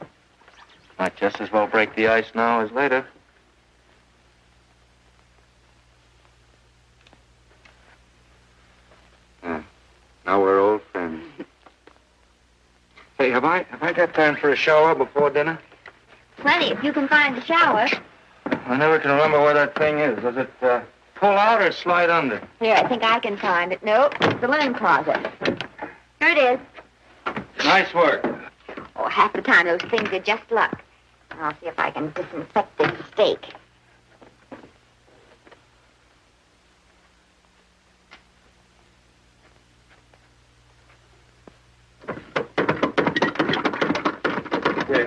Might just as well break the ice now as later. Now we're old friends. Hey, have I got time for a shower before dinner? Plenty, if you can find a shower. I never can remember where that thing is. Does it pull out or slide under? Here, I think I can find it. Nope, it's the linen closet. Here it is. Nice work. Oh, half the time those things are just luck. I'll see if I can disinfect this steak.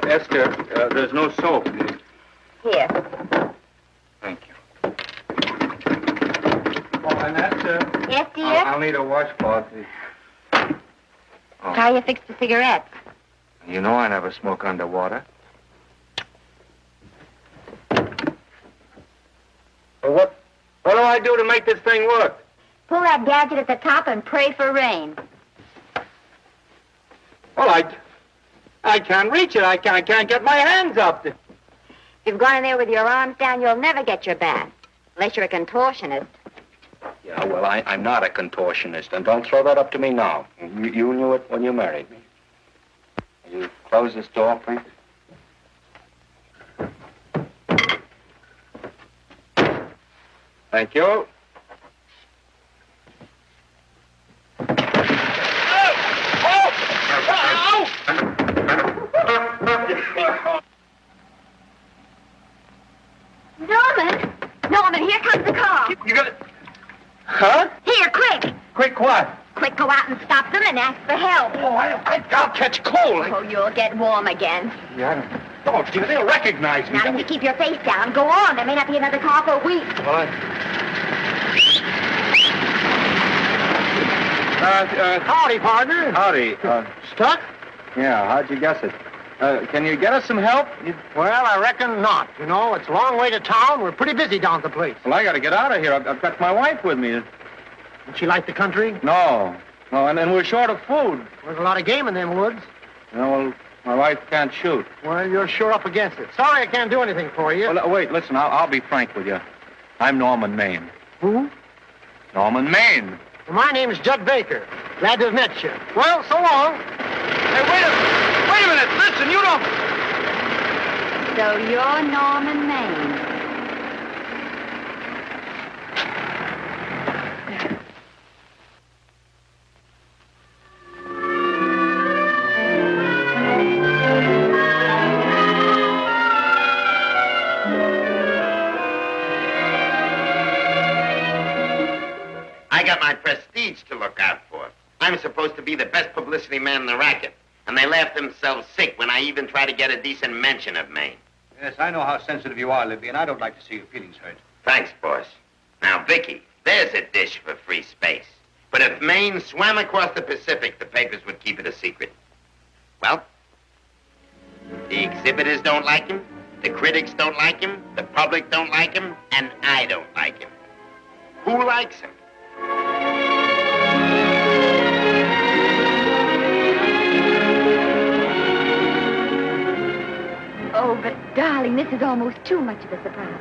Esther, there's no soap. Here. Thank you. Oh, and that's, Yes, dear? I'll need a washcloth. Oh. How you fix the cigarettes? You know I never smoke underwater. Well, what do I do to make this thing work? Pull that gadget at the top and pray for rain. Well, I can't reach it. I can't get my hands up. If you've gone in there with your arms down, you'll never get your bath. Unless you're a contortionist. Yeah, well, I'm not a contortionist, and don't throw that up to me now. You knew it when you married me. Will you close this door, please? Thank you. Norman, here comes the car. You got it? Huh? Here, quick. Quick what? Quick, go out and stop them and ask for help. Oh, I'll catch cold. Oh, you'll get warm again. Yeah, don't you? They'll recognize me. Now, if you keep your face down, go on. There may not be another car for a week. Well, howdy, partner. Howdy. Stuck? Yeah, how'd you guess it? Can you get us some help? Well, I reckon not. You know, it's a long way to town. We're pretty busy down at the place. Well, I got to get out of here. I've got my wife with me. Does she like the country? No, and we're short of food. There's a lot of game in them woods. You know, well, my wife can't shoot. Well, you're sure up against it. Sorry I can't do anything for you. Well, wait, listen, I'll be frank with you. I'm Norman Maine. Who? Norman Maine. Well, my name's Judd Baker. Glad to have met you. Well, so long. Hey, wait a minute. Listen, you don't... So you're Norman Maine. I got my prestige to look out for. I'm supposed to be the best publicity man in the racket. And they laugh themselves sick when I even try to get a decent mention of Maine. Yes, I know how sensitive you are, Libby, and I don't like to see your feelings hurt. Thanks, boss. Now, Vicky, there's a dish for free space. But if Maine swam across the Pacific, the papers would keep it a secret. Well, the exhibitors don't like him, the critics don't like him, the public don't like him, and I don't like him. Who likes him? Oh, but, darling, this is almost too much of a surprise.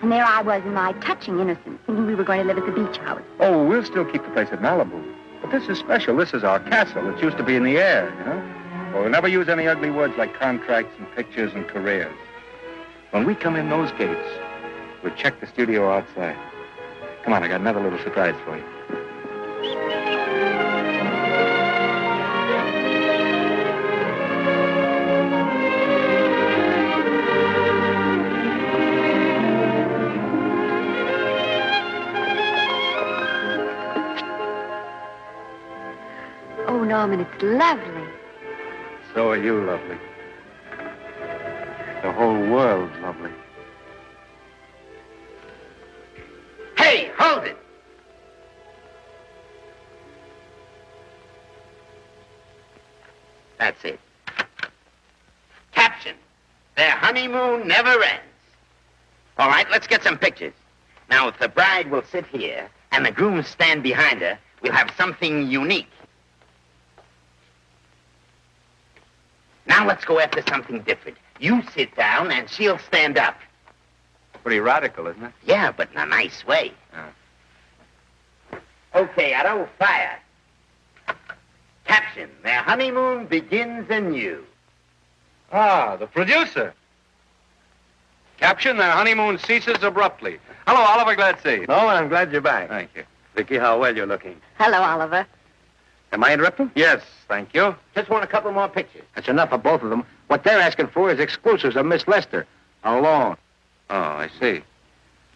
And there I was in my touching innocence, thinking we were going to live at the beach house. Oh, we'll still keep the place at Malibu. But this is special. This is our castle. It used to be in the air, you know? Well, we'll never use any ugly words like contracts and pictures and careers. When we come in those gates, we'll check the studio outside. Come on, I got another little surprise for you. Oh, Norman, it's lovely. So are you lovely. The whole world's lovely. Hey, hold it! That's it. Caption: their honeymoon never ends. All right, let's get some pictures. Now, if the bride will sit here, and the grooms stand behind her, we'll have something unique. Now let's go after something different. You sit down, and she'll stand up. Pretty radical, isn't it? Yeah, but in a nice way. Okay, Otto, fire. Caption, their honeymoon begins anew. Ah, the producer. Caption, their honeymoon ceases abruptly. Hello, Oliver, glad to see you. No, I'm glad you're back. Thank you. Vicky, how well you're looking. Hello, Oliver. Am I interrupting? Yes, thank you. Just want a couple more pictures. That's enough of both of them. What they're asking for is exclusives of Miss Lester. Alone. Oh, I see.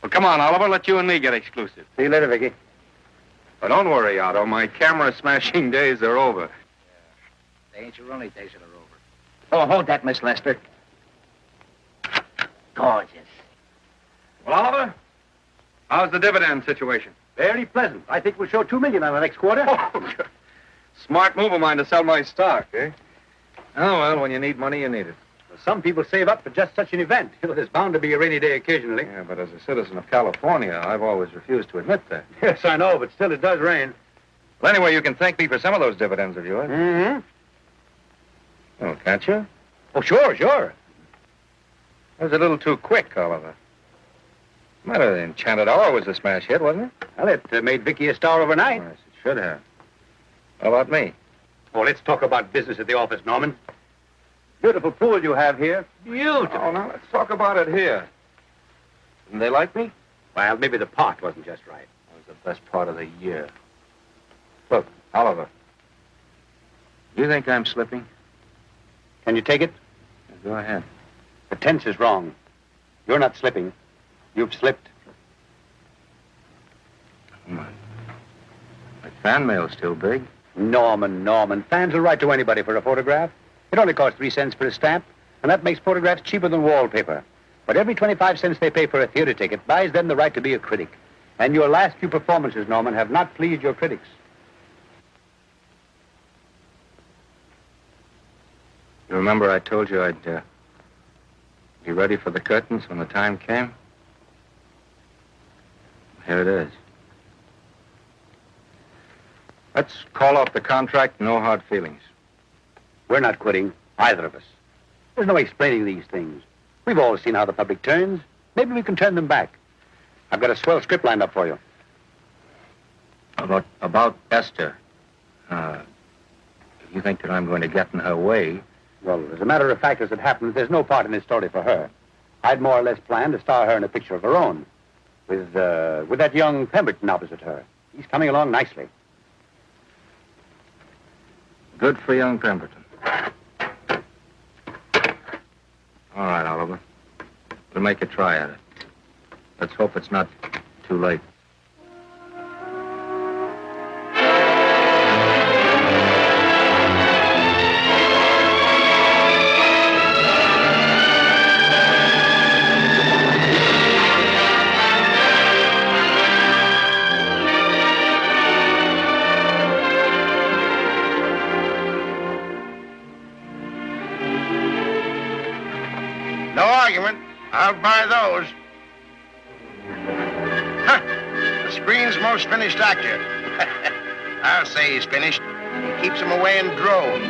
Well, come on, Oliver, let you and me get exclusive. See you later, Vicky. But don't worry, Otto. My camera smashing days are over. They ain't your only days that are over. Oh, hold that, Miss Lester. Gorgeous. Well, Oliver, how's the dividend situation? Very pleasant. I think we'll show $2 million on the next quarter. Oh, smart move of mine to sell my stock, eh? Oh, well, when you need money, you need it. Well, some people save up for just such an event. You know, there's bound to be a rainy day occasionally. Yeah, but as a citizen of California, I've always refused to admit that. Yes, I know, but still it does rain. Well, anyway, you can thank me for some of those dividends of yours. Mm-hmm. Oh, can't you? Oh, sure, sure. That was a little too quick, Oliver. Matter, the Enchanted Hour was a smash hit, wasn't it? Well, it made Vicky a star overnight. Yes, it should have. How about me? Oh, let's talk about business at the office, Norman. Beautiful pool you have here. Beautiful. Oh, now let's talk about it here. Didn't they like me? Well, maybe the part wasn't just right. That was the best part of the year. Look, Oliver. You think I'm slipping? Can you take it? Go ahead. The tense is wrong. You're not slipping. You've slipped. My fan mail's still big. Norman. Fans will write to anybody for a photograph. It only costs 3 cents for a stamp, and that makes photographs cheaper than wallpaper. But every 25 cents they pay for a theater ticket buys them the right to be a critic. And your last few performances, Norman, have not pleased your critics. You remember I told you I'd be ready for the curtains when the time came? Here it is. Let's call off the contract, no hard feelings. We're not quitting, either of us. There's no explaining these things. We've all seen how the public turns. Maybe we can turn them back. I've got a swell script lined up for you. About Esther. If you think that I'm going to get in her way... Well, as a matter of fact, as it happens, there's no part in this story for her. I'd more or less planned to star her in a picture of her own. With that young Pemberton opposite her. He's coming along nicely. Good for young Pemberton. All right, Oliver. We'll make a try at it. Let's hope it's not too late. I'll buy those. Huh. The screen's most finished actor. I'll say he's finished. He keeps them away in droves.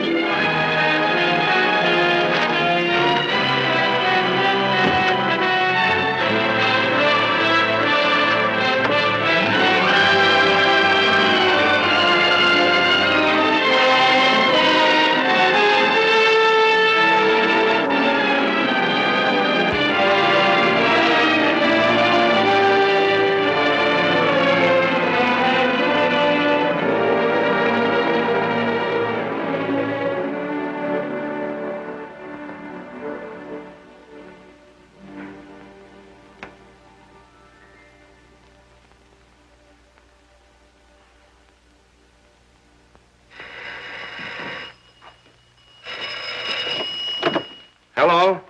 Hello?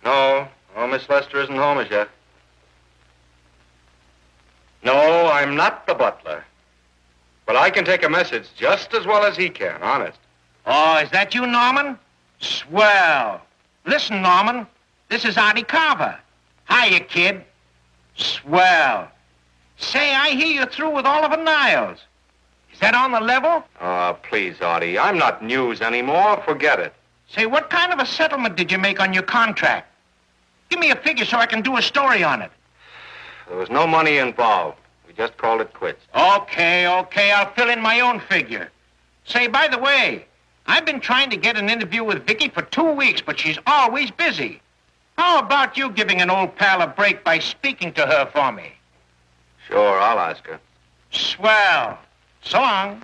No, Miss Lester isn't home as yet. No, I'm not the butler. But I can take a message just as well as he can, honest. Oh, is that you, Norman? Swell. Listen, Norman, this is Artie Carver. Hiya, kid. Swell. Say, I hear you're through with Oliver Niles. Is that on the level? Oh, please, Artie. I'm not news anymore. Forget it. Say, what kind of a settlement did you make on your contract? Give me a figure so I can do a story on it. There was no money involved. We just called it quits. Okay. I'll fill in my own figure. Say, by the way, I've been trying to get an interview with Vicky for 2 weeks, but she's always busy. How about you giving an old pal a break by speaking to her for me? Sure, I'll ask her. Swell. So long.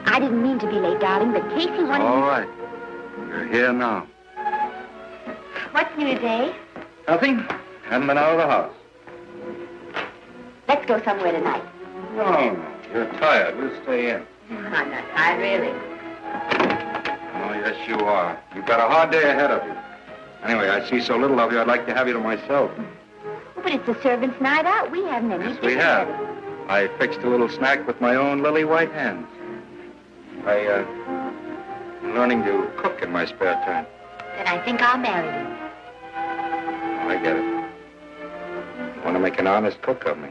I didn't mean to be late, darling, but Casey wanted... All right. You're here now. What's new today? Nothing. Haven't been out of the house. Let's go somewhere tonight. No. You're tired. We'll stay in. I'm not tired, really. Oh, yes, you are. You've got a hard day ahead of you. Anyway, I see so little of you, I'd like to have you to myself. Oh, but it's the servants' night out. We haven't any. Yes, we have. I fixed a little snack with my own lily white hands. I'm learning to cook in my spare time. Then I think I'll marry you. I get it. You want to make an honest cook of me.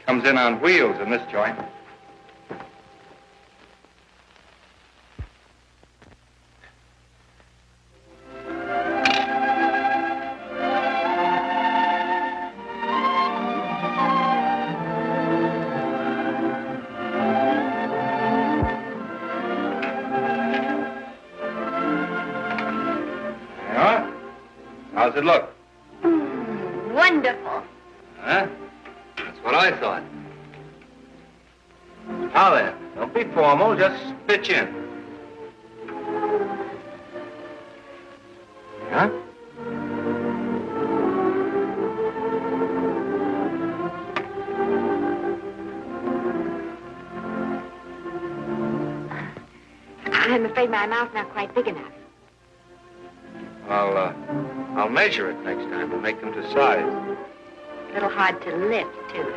Comes in on wheels in this joint. How's it look? Wonderful. Huh? That's what I thought. Now then, don't be formal, just pitch in. Huh? I'm afraid my mouth's not quite big enough. I'll measure it next time and make them to size. A little hard to lift, too.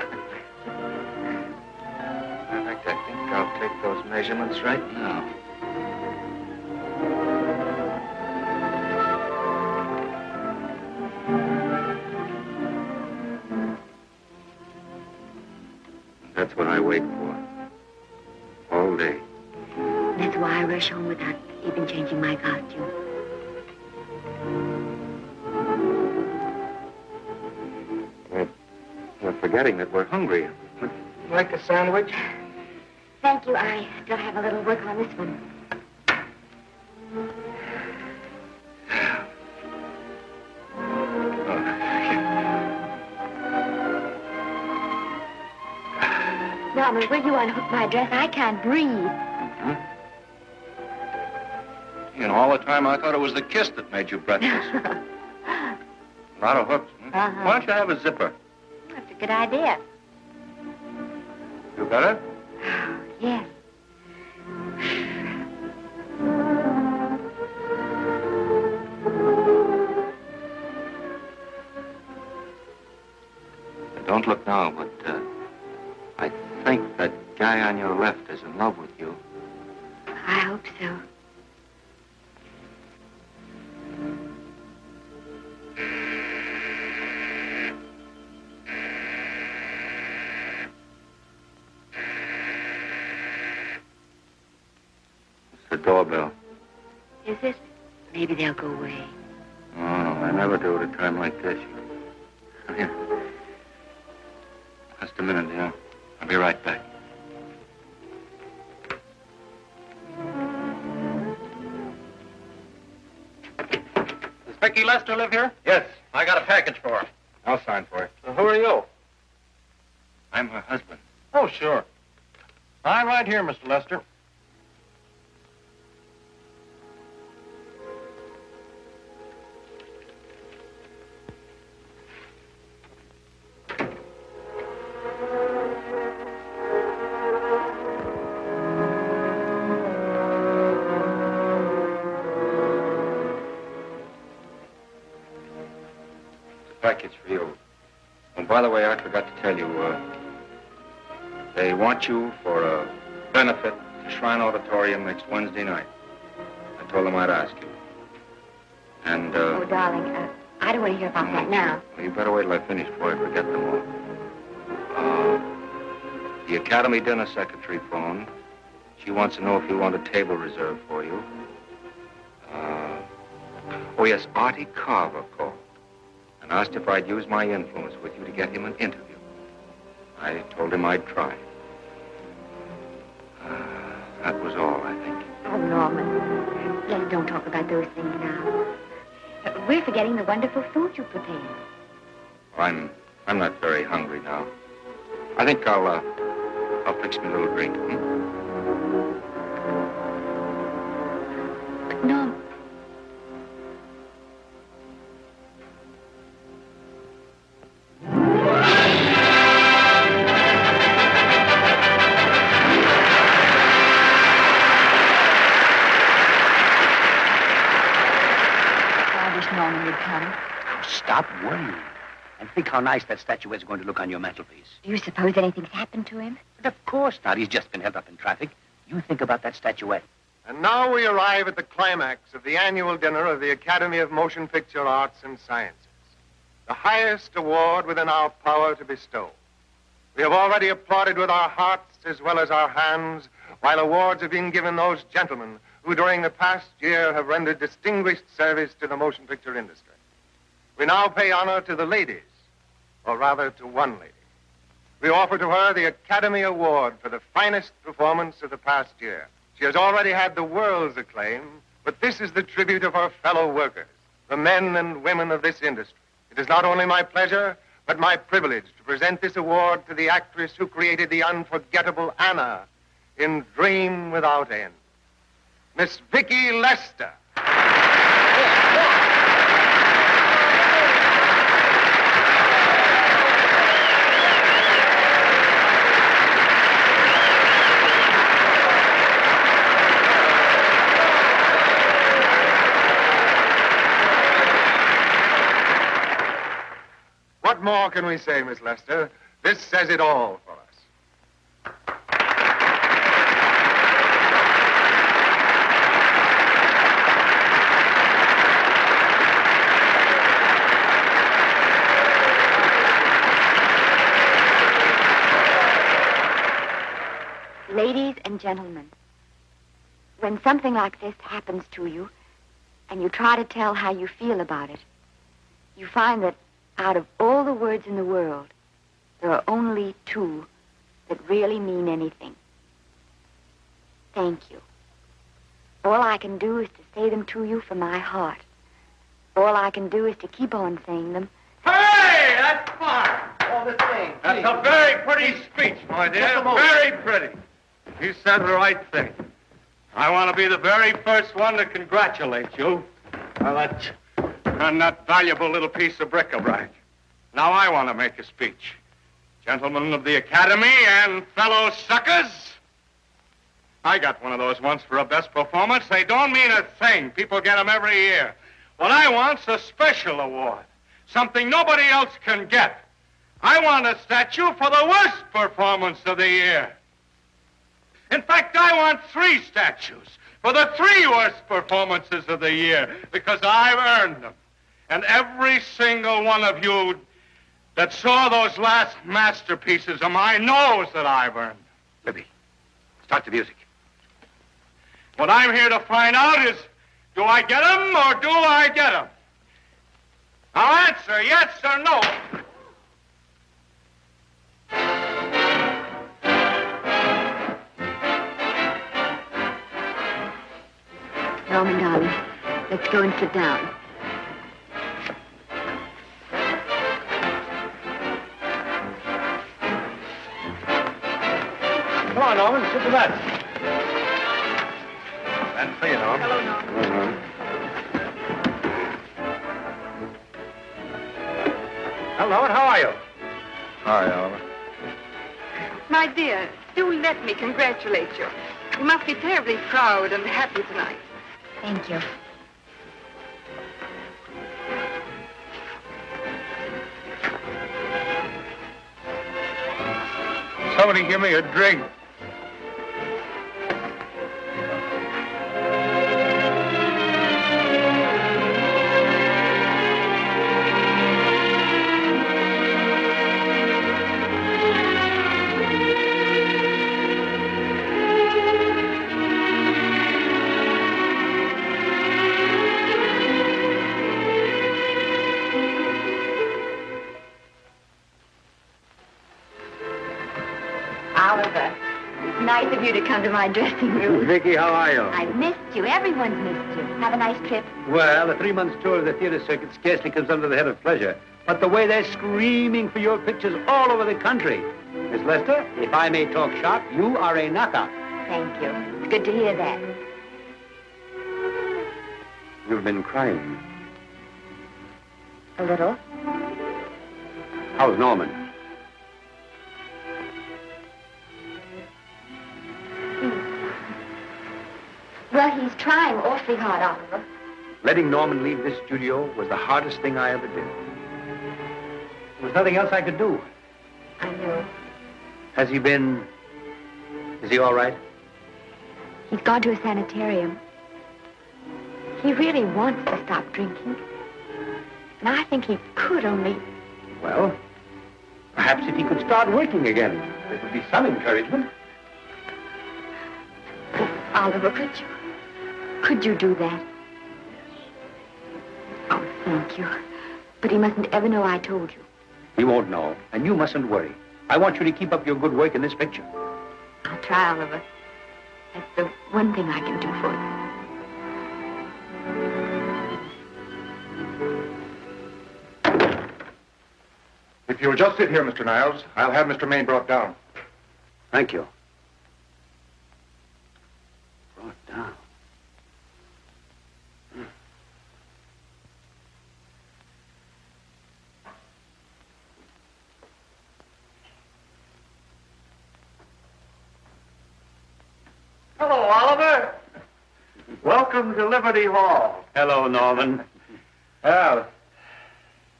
In fact, I think I'll take those measurements right now. That's what I wait for. All day. That's why I rush home without even changing my costume. We're forgetting that we're hungry. Would you like a sandwich? Thank you. I still have a little work on this one. Norman, will you unhook my dress? I can't breathe. Mm-hmm. You know, all the time I thought it was the kiss that made you breathless. A lot of hooks. Hmm? Why don't you have a zipper? That's a good idea. You better? Yes. Don't look now, but I think that guy on your left is in love with you. I hope so. It's the doorbell. Is it? Maybe they'll go away. Oh, no, I never do at a time like this. Come here. Just a minute, dear. I'll be right back. Does Vicky Lester live here? Yes. I got a package for her. I'll sign for it. Who are you? I'm her husband. Oh, sure. I'm right here, Mr. Lester. Package for you. Oh, by the way, I forgot to tell you, They want you for a benefit at Shrine Auditorium next Wednesday night. I told them I'd ask you. And, Oh, darling, I don't want to hear about that now. Well, you better wait till I finish before I forget them all. The Academy dinner secretary phoned. She wants to know if you want a table reserved for you. Oh, yes, Artie Carver called and asked if I'd use my influence with you to get him an interview. I told him I'd try. That was all, I think. Oh, Norman, please don't talk about those things now. We're forgetting the wonderful food you prepared. I'm not very hungry now. I think I'll fix me a little drink. But, Norm... Norman would come. Stop worrying. And think how nice that statuette is going to look on your mantelpiece. Do you suppose anything's happened to him? But of course not. He's just been held up in traffic. You think about that statuette. And now we arrive at the climax of the annual dinner of the Academy of Motion Picture Arts and Sciences, the highest award within our power to bestow. We have already applauded with our hearts as well as our hands, while awards are being given those gentlemen who during the past year have rendered distinguished service to the motion picture industry. We now pay honor to the ladies, or rather to one lady. We offer to her the Academy Award for the finest performance of the past year. She has already had the world's acclaim, but this is the tribute of her fellow workers, the men and women of this industry. It is not only my pleasure, but my privilege to present this award to the actress who created the unforgettable Anna in Dream Without End, Miss Vicki Lester. What more can we say, Miss Lester? This says it all for us. Ladies and gentlemen, when something like this happens to you and you try to tell how you feel about it, you find that out of all the words in the world, there are only two that really mean anything. Thank you. All I can do is to say them to you from my heart. All I can do is to keep on saying them. Hey, that's fine. All the same. That's a very pretty speech, my dear. Very pretty. You said the right thing. I want to be the very first one to congratulate you on that valuable little piece of bric-a-brac. Now I want to make a speech. Gentlemen of the Academy and fellow suckers, I got one of those once for a best performance. They don't mean a thing. People get them every year. What I want's a special award, something nobody else can get. I want a statue for the worst performance of the year. In fact, I want 3 statues for the 3 worst performances of the year, because I've earned them. And every single one of you that saw those last masterpieces of mine knows that I've earned them. Libby, start the music. What I'm here to find out is, do I get them or do I get them? Now answer yes or no. Norman, darling, let's go and sit down. Come on, Norman, sit to that. That's for you, Norman. Hello, Norman. Well, Norman, how are you? Hi, Oliver. My dear, do let me congratulate you. You must be terribly proud and happy tonight. Thank you. So, Somebody give me a drink. Oliver, it's nice of you to come to my dressing room. Vicky, how are you? I've missed you. Everyone's missed you. Have a nice trip. Well, a 3-month tour of the theater circuit scarcely comes under the head of pleasure. But the way they're screaming for your pictures all over the country. Miss Lester, if I may talk shop, you are a knockout. Thank you. It's good to hear that. You've been crying. A little. How's Norman? Well, he's trying awfully hard, Oliver. Letting Norman leave this studio was the hardest thing I ever did. There was nothing else I could do. I know. Has he been... Is he all right? He's gone to a sanitarium. He really wants to stop drinking. And I think he could only... Well, perhaps if he could start working again, it would be some encouragement. Oliver, could you do that? Oh, thank you. But he mustn't ever know I told you. He won't know, and you mustn't worry. I want you to keep up your good work in this picture. I'll try, Oliver. That's the one thing I can do for you. If you'll just sit here, Mr. Niles, I'll have Mr. Maine brought down. Thank you. Brought down? Hello, Oliver. Welcome to Liberty Hall. Hello, Norman. Well,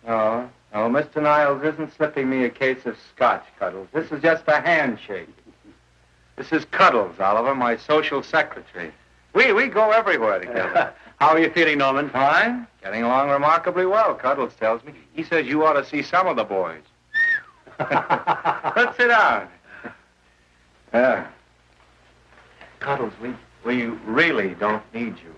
no, Mr. Niles isn't slipping me a case of scotch, Cuddles. This is just a handshake. This is Cuddles, Oliver, my social secretary. We go everywhere together. How are you feeling, Norman? Fine. Getting along remarkably well, Cuddles tells me. He says you ought to see some of the boys. Let's sit down. Yeah. Cuddles, we really don't need you.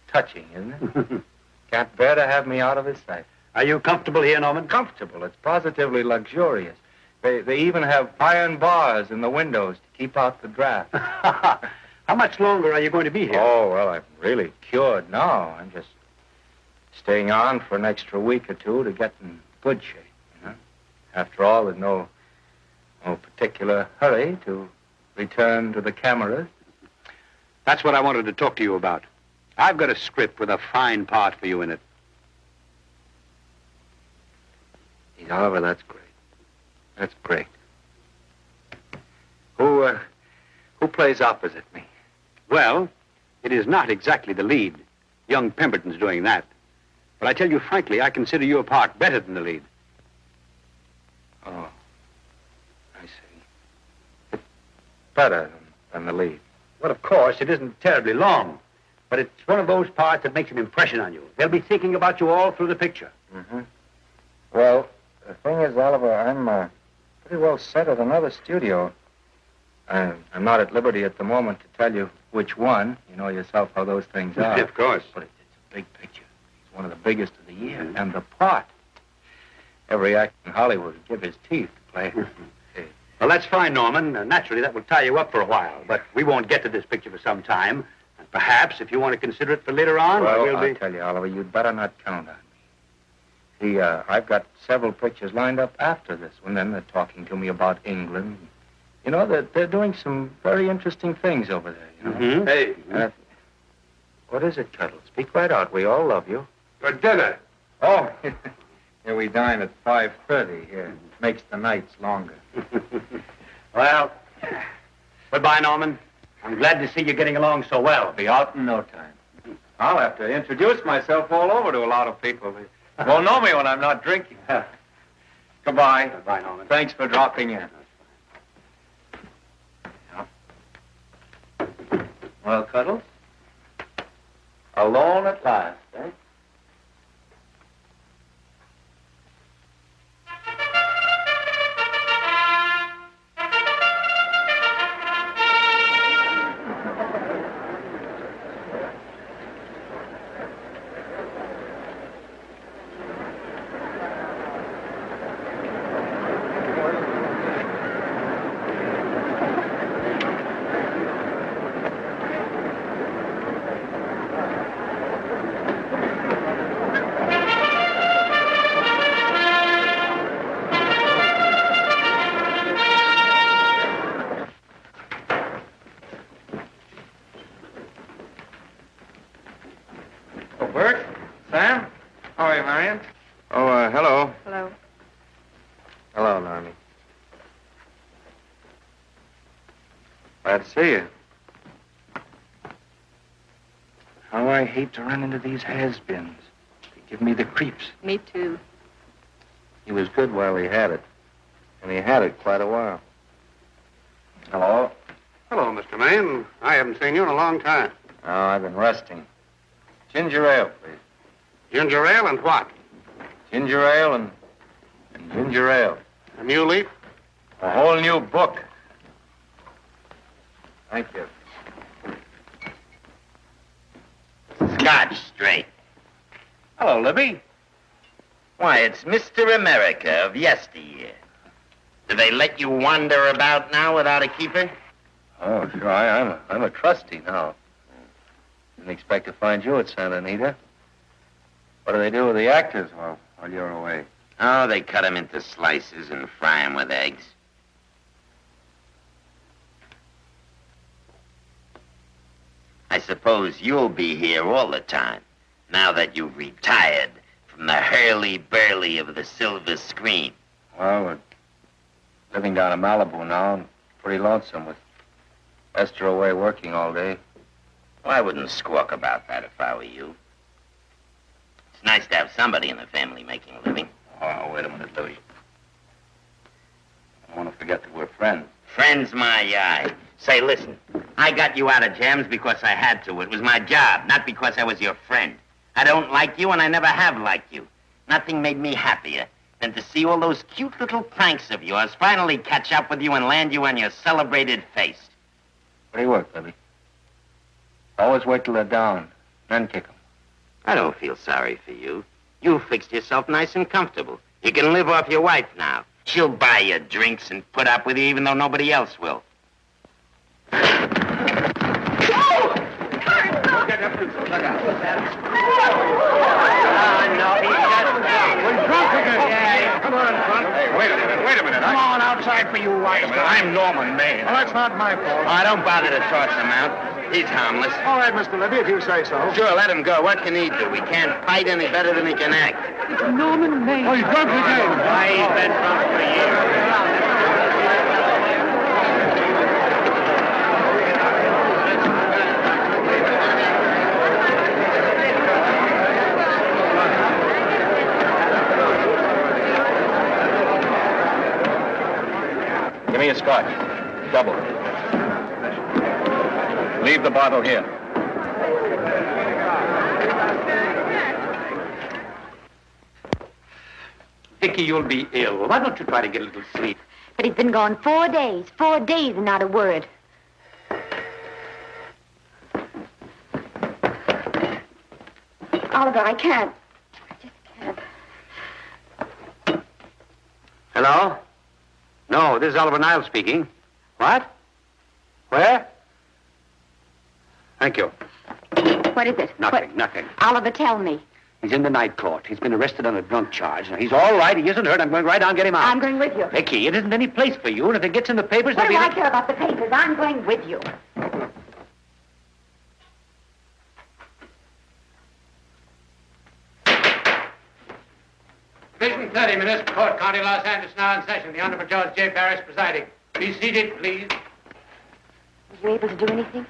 Touching, isn't it? Can't bear to have me out of his sight. Are you comfortable here, Norman? Comfortable. It's positively luxurious. They even have iron bars in the windows to keep out the draft. How much longer are you going to be here? Oh, well, I'm really cured now. I'm just staying on for an extra week or two to get in good shape, you know? After all, there's no particular hurry to return to the cameras. That's what I wanted to talk to you about. I've got a script with a fine part for you in it. Oliver, that's great. That's great. Who plays opposite me? Well, it is not exactly the lead. Young Pemberton's doing that. But I tell you frankly, I consider your part better than the lead. Oh, I see. It's better than the lead. Well, of course, it isn't terribly long. But it's one of those parts that makes an impression on you. They'll be thinking about you all through the picture. Mm-hmm. Well, the thing is, Oliver, I'm pretty well set at another studio. I'm not at liberty at the moment to tell you which one. You know yourself how those things are. Of course. But it's a big picture. It's one of the biggest of the year. Mm-hmm. And the part. Every actor in Hollywood would give his teeth to play. Well, that's fine, Norman. Naturally, that will tie you up for a while. But we won't get to this picture for some time. And perhaps, if you want to consider it for later on, well, I'll tell you, Oliver, you'd better not count on me. See, I've got several pictures lined up after this one. Then they're talking to me about England. You know, they're doing some very interesting things over there, you know. Mm-hmm. Hey. What is it, Tuttle? Speak right out. We all love you. For dinner. Oh, here we dine at 5:30 here. Makes the nights longer. Well, goodbye, Norman. I'm glad to see you getting along so well. Be out in no time. I'll have to introduce myself all over to a lot of people. They won't know me when I'm not drinking. Goodbye. Goodbye, Norman. Thanks for dropping in. Well, Cuddles? Alone at last, eh? Hello. Hello. Hello, Normie. Glad to see you. How I hate to run into these has-beens. They give me the creeps. Me too. He was good while he had it. And he had it quite a while. Hello? Hello, Mr. Maine. I haven't seen you in a long time. Oh, I've been resting. Ginger ale, please. Ginger ale and what? Ginger ale and ginger ale. A new leaf? A whole new book. Thank you. Scotch straight. Hello, Libby. Why, it's Mr. America of yesteryear. Do they let you wander about now without a keeper? Oh, sure. I'm a trustee now. Didn't expect to find you at Santa Anita. What do they do with the actors while you're away? Oh, they cut them into slices and fry them with eggs. I suppose you'll be here all the time, now that you've retired from the hurly-burly of the silver screen. Well, we're living down in Malibu now, and pretty lonesome with Esther away working all day. Well, I wouldn't squawk about that if I were you. It's nice to have somebody in the family making a living. Oh, wait a minute, Louis. I don't want to forget that we're friends. Friends, my eye. Say, listen, I got you out of jams because I had to. It was my job, not because I was your friend. I don't like you, and I never have liked you. Nothing made me happier than to see all those cute little pranks of yours finally catch up with you and land you on your celebrated face. Where do you work, Libby? Always wait till they're down, then kick them. I don't feel sorry for you. You fixed yourself nice and comfortable. You can live off your wife now. She'll buy you drinks and put up with you even though nobody else will. Come on, front. Hey, wait a minute. Come on outside for you, wife. I'm Norman Maine. Well, that's not my fault. Oh, don't bother to toss him out. He's harmless. All right, Mr. Libby, if you say so. Sure, let him go. What can he do? He can't fight any better than he can act. It's Norman Maine. Oh, he's drunk again. Why, he's been drunk for years. Give me a scotch. Double. Leave the bottle here. Vicky, you'll be ill. Why don't you try to get a little sleep? But he's been gone 4 days. 4 days and not a word. Oliver, I can't. I just can't. Hello? No, this is Oliver Niles speaking. What? Where? Thank you. What is it? Nothing. Oliver, tell me. He's in the night court. He's been arrested on a drunk charge. Now, he's all right. He isn't hurt. I'm going right down and get him out. I'm going with you. Vicky, it isn't any place for you, and if it gets in the papers, What there'll do be... I care about the papers? I'm going with you. Division 30, Municipal Court, County Los Angeles, now in session. The Honorable Judge J. Parrish presiding. Be seated, please. Was you able to do anything?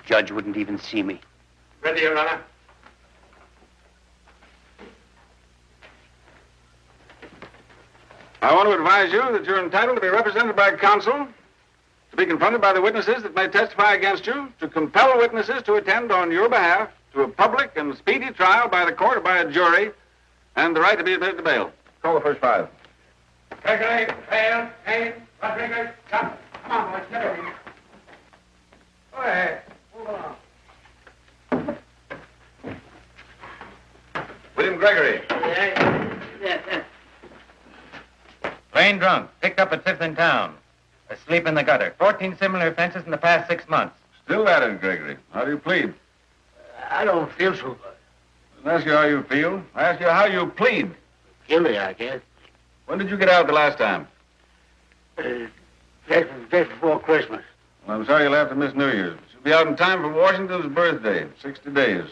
Judge wouldn't even see me. Ready, Your Honor. I want to advise you that you're entitled to be represented by counsel, to be confronted by the witnesses that may testify against you, to compel witnesses to attend on your behalf to a public and speedy trial by the court or by a jury, and the right to be admitted to bail. Call the first five. Gregory, Hale, Haynes, Rodriguez, Johnson. Come on, boys, get over here. Go ahead. Move along. William Gregory. Yes. Plain drunk, picked up at 5th in town. Asleep in the gutter. 14 similar offenses in the past 6 months. Still at it, Gregory. How do you plead? I don't feel so good. I didn't ask you how you feel. I asked you how you plead. Guilty, I guess. When did you get out the last time? Just before Christmas. Well, I'm sorry you'll have to miss New Year's. You'll be out in time for Washington's birthday, 60 days.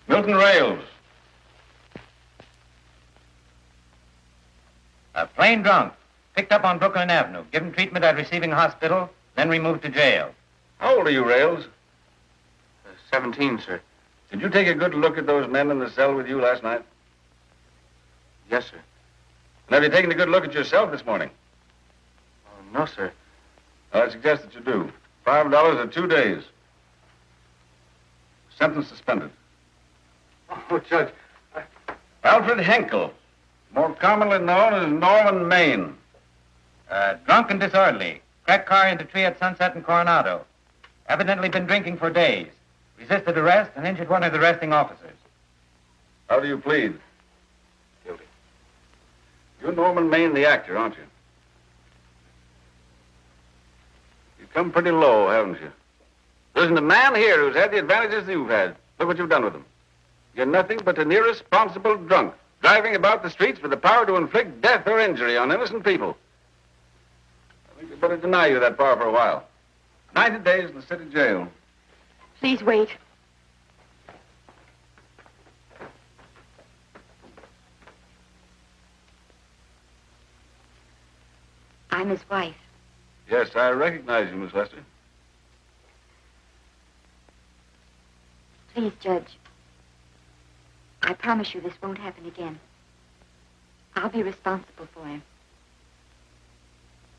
Milton Rails. Plain drunk, picked up on Brooklyn Avenue, given treatment at receiving hospital, then removed to jail. How old are you, Rails? 17, sir. Did you take a good look at those men in the cell with you last night? Yes, sir. And have you taken a good look at yourself this morning? No, sir. I suggest that you do. $5 or 2 days. Sentence suspended. Oh, Judge. Alfred Henkel, more commonly known as Norman Maine. Drunk and disorderly. Cracked car into tree at Sunset and Coronado. Evidently been drinking for days. Resisted arrest and injured one of the arresting officers. How do you plead? Guilty. You're Norman Maine, the actor, aren't you? You've come pretty low, haven't you? There isn't a man here who's had the advantages you've had. Look what you've done with them. You're nothing but an irresponsible drunk, driving about the streets with the power to inflict death or injury on innocent people. I think we'd better deny you that power for a while. 90 days in the city jail. Please wait. I'm his wife. Yes, I recognize you, Miss Lester. Please, Judge. I promise you this won't happen again. I'll be responsible for him.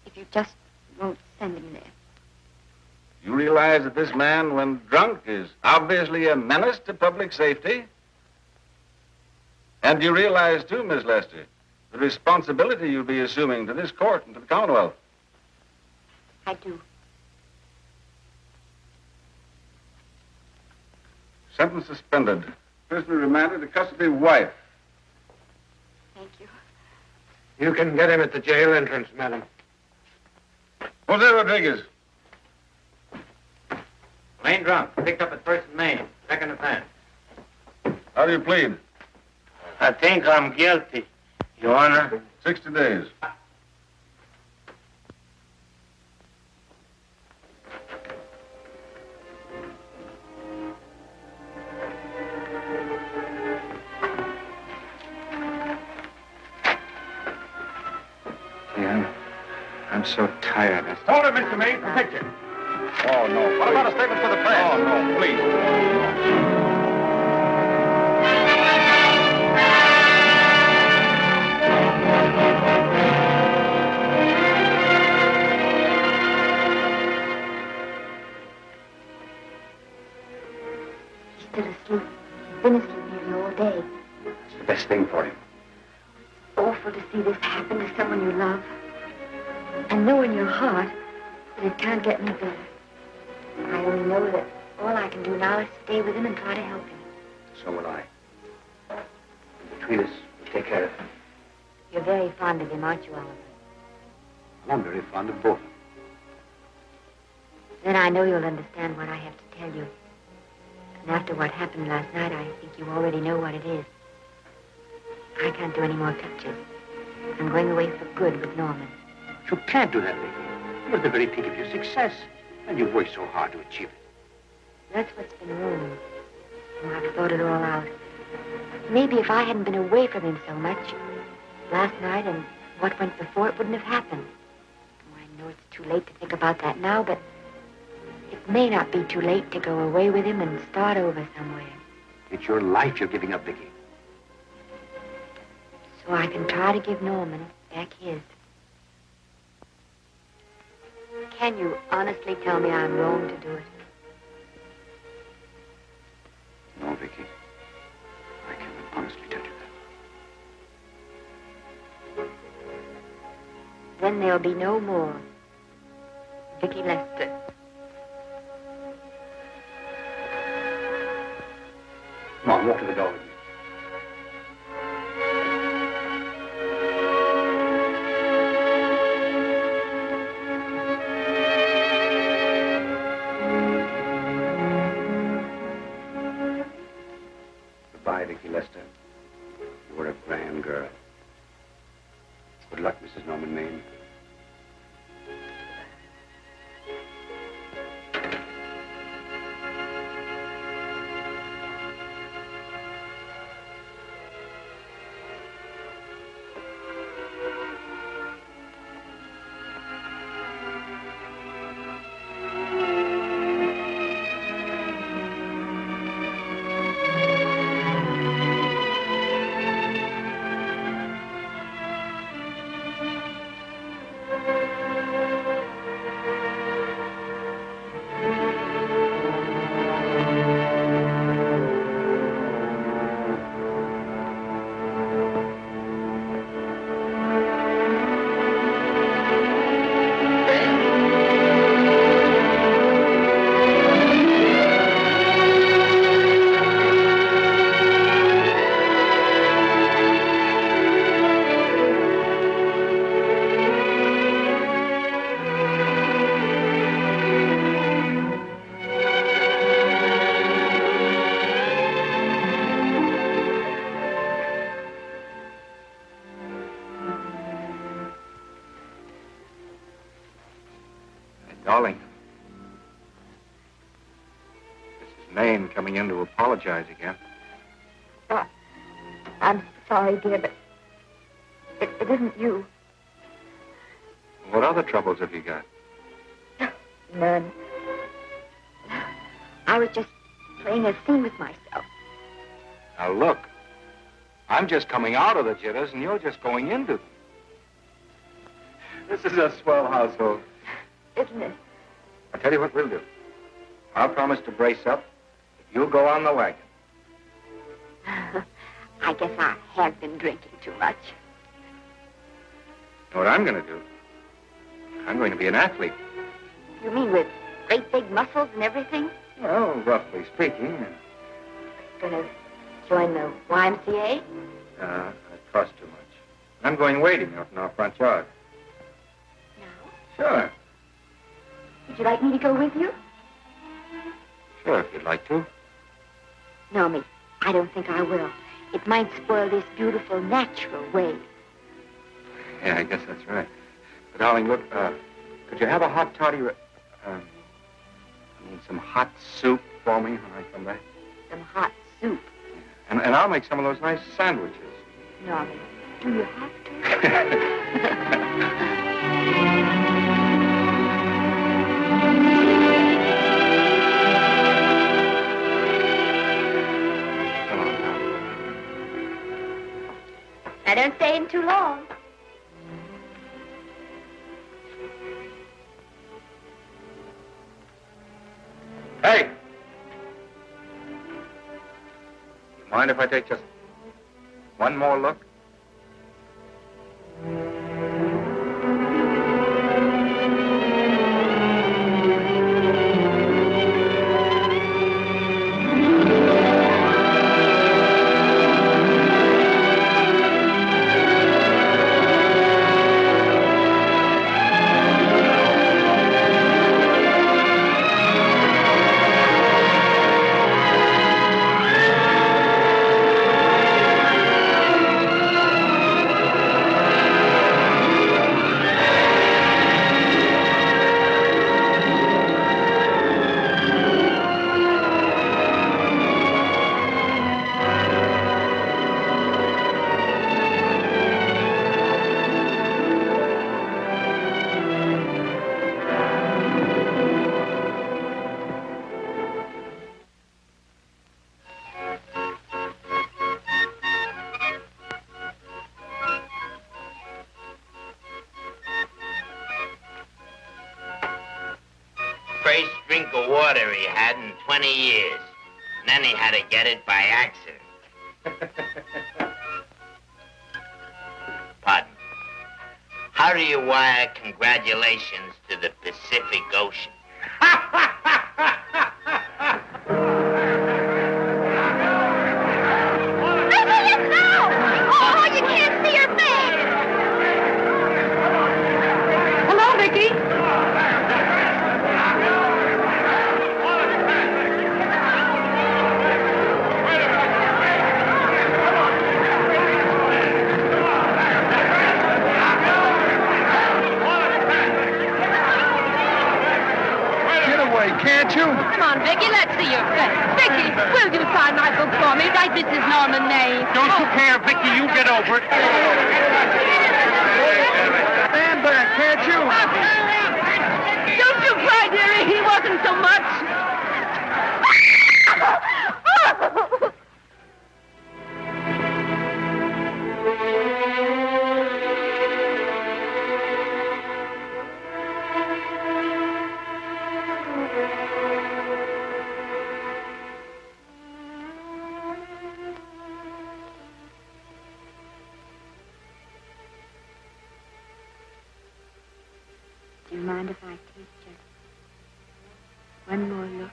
If you just won't send him there. You realize that this man, when drunk, is obviously a menace to public safety? And you realize, too, Miss Lester, the responsibility you'll be assuming to this court and to the Commonwealth? I do. Sentence suspended. Prisoner remanded to custody wife. Thank you. You can get him at the jail entrance, madam. Jose Rodriguez. Plain drunk, picked up at 1st and Main. Second offense. How do you plead? I think I'm guilty, Your Honor. 60 days. I'm so tired. Hold it, Mr. Maine. The picture. Oh, no. What about a statement for the press? Oh, no, please. He's still asleep. He's been asleep nearly all day. It's the best thing for him. Awful to see this happen to someone you love. And know in your heart that it can't get any better. I only know that all I can do now is stay with him and try to help him. So will I. Between us, we'll take care of him. You're very fond of him, aren't you, Oliver? I'm very fond of both of them. Then I know you'll understand what I have to tell you. And after what happened last night, I think you already know what it is. I can't do any more pictures. I'm going away for good with Norman. You can't do that, Vicky. You're at the very peak of your success. And you've worked so hard to achieve it. That's what's been wrong. Oh, I've thought it all out. Maybe if I hadn't been away from him so much, last night and what went before, it wouldn't have happened. Oh, I know it's too late to think about that now, but it may not be too late to go away with him and start over somewhere. It's your life you're giving up, Vicky. so I can try to give Norman back his. Can you honestly tell me I'm wrong to do it? No, Vicky. I can honestly tell you that. Then there'll be no more Vicky Lester. Come on, walk to the door with me. Goodbye, Vicky Lester. You were a grand girl. Good luck, Mrs. Norman Maine. Darling. Mrs. Maine coming in to apologize again. I'm sorry, dear, but it isn't you. What other troubles have you got? None. I was just playing a scene with myself. Now, look. I'm just coming out of the jitters, and you're just going into them. This is a swell household. Isn't it? I'll tell you what we'll do. I'll promise to brace up if you'll go on the wagon. I guess I have been drinking too much. You know what I'm going to do? I'm going to be an athlete. You mean with great big muscles and everything? Well, roughly speaking. Gonna join the YMCA? It costs too much. I'm going wading out in our front yard. No? Sure. Would you like me to go with you? Sure, if you'd like to. No, Miss, I don't think I will. It might spoil this beautiful, natural wave. Yeah, I guess that's right. But, darling, look, could you have a hot toddy... some hot soup for me when I come back? Some hot soup? And I'll make some of those nice sandwiches. No, Miss, do you have to? I don't stay in too long. Hey! You mind if I take just one more look? first drink of water he had in 20 years. And then he had to get it by accident. Pardon. How do you wire congratulations to the Pacific Ocean? Oh, you can't see your face! Hello, Vicky. Can't you? Come on, Vicky, let's see your face. Vicky, will you sign my book for me? Write Mrs. Norman May. Don't you care, Vicky? You get over it. Stand back, can't you? Don't you cry, dearie. He wasn't so much. Do you mind if I take just one more look?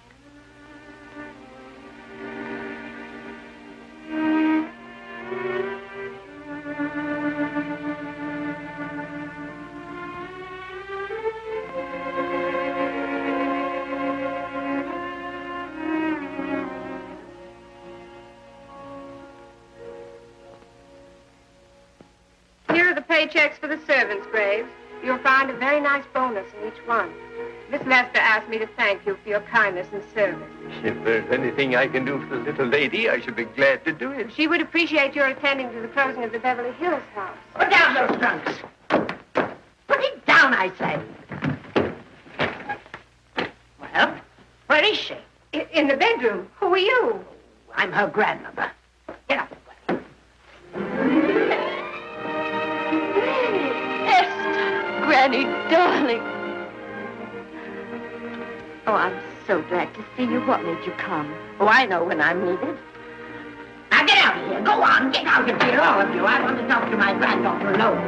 Here are the paychecks for the servants, Graves. You'll find a very nice bonus in each one. Miss Lester asked me to thank you for your kindness and service. If there's anything I can do for the little lady, I should be glad to do it. She would appreciate your attending to the closing of the Beverly Hills house. Put down those trunks. Put it down, I say. Well, where is she? In the bedroom. Who are you? I'm her grandmother. Get up. Granny, darling. Oh, I'm so glad to see you. What made you come? Oh, I know when I'm needed. Now get out of here. Go on. Get out of here, all of you. I want to talk to my granddaughter alone.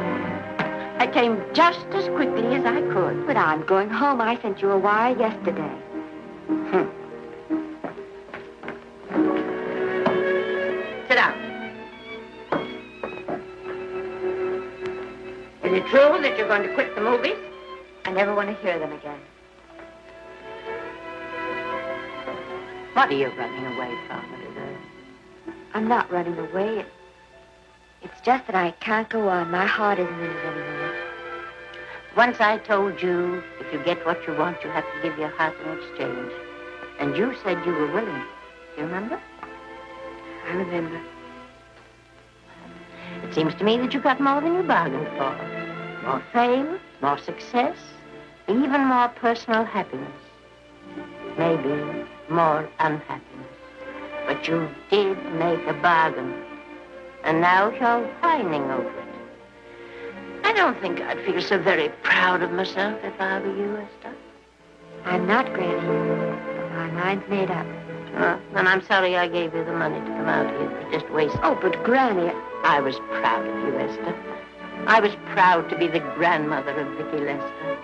I came just as quickly as I could. But I'm going home. I sent you a wire yesterday. Sit down. Is it true that you're going to quit the movies? I never want to hear them again. What are you running away from, little girl? I'm not running away. It's just that I can't go on. My heart isn't in it anymore. Once I told you, if you get what you want, you have to give your heart in exchange. And you said you were willing. Do you remember? I remember. It seems to me that you got more than you bargained for. More fame, more success, even more personal happiness. Maybe more unhappiness. But you did make a bargain. And now you're whining over it. I don't think I'd feel so very proud of myself if I were you, Esther. I'm not, Granny. My mind's made up. Then I'm sorry I gave you the money to come out here. You just wasted. Oh, but Granny... I was proud of you, Esther. I was proud to be the grandmother of Vicky Lester.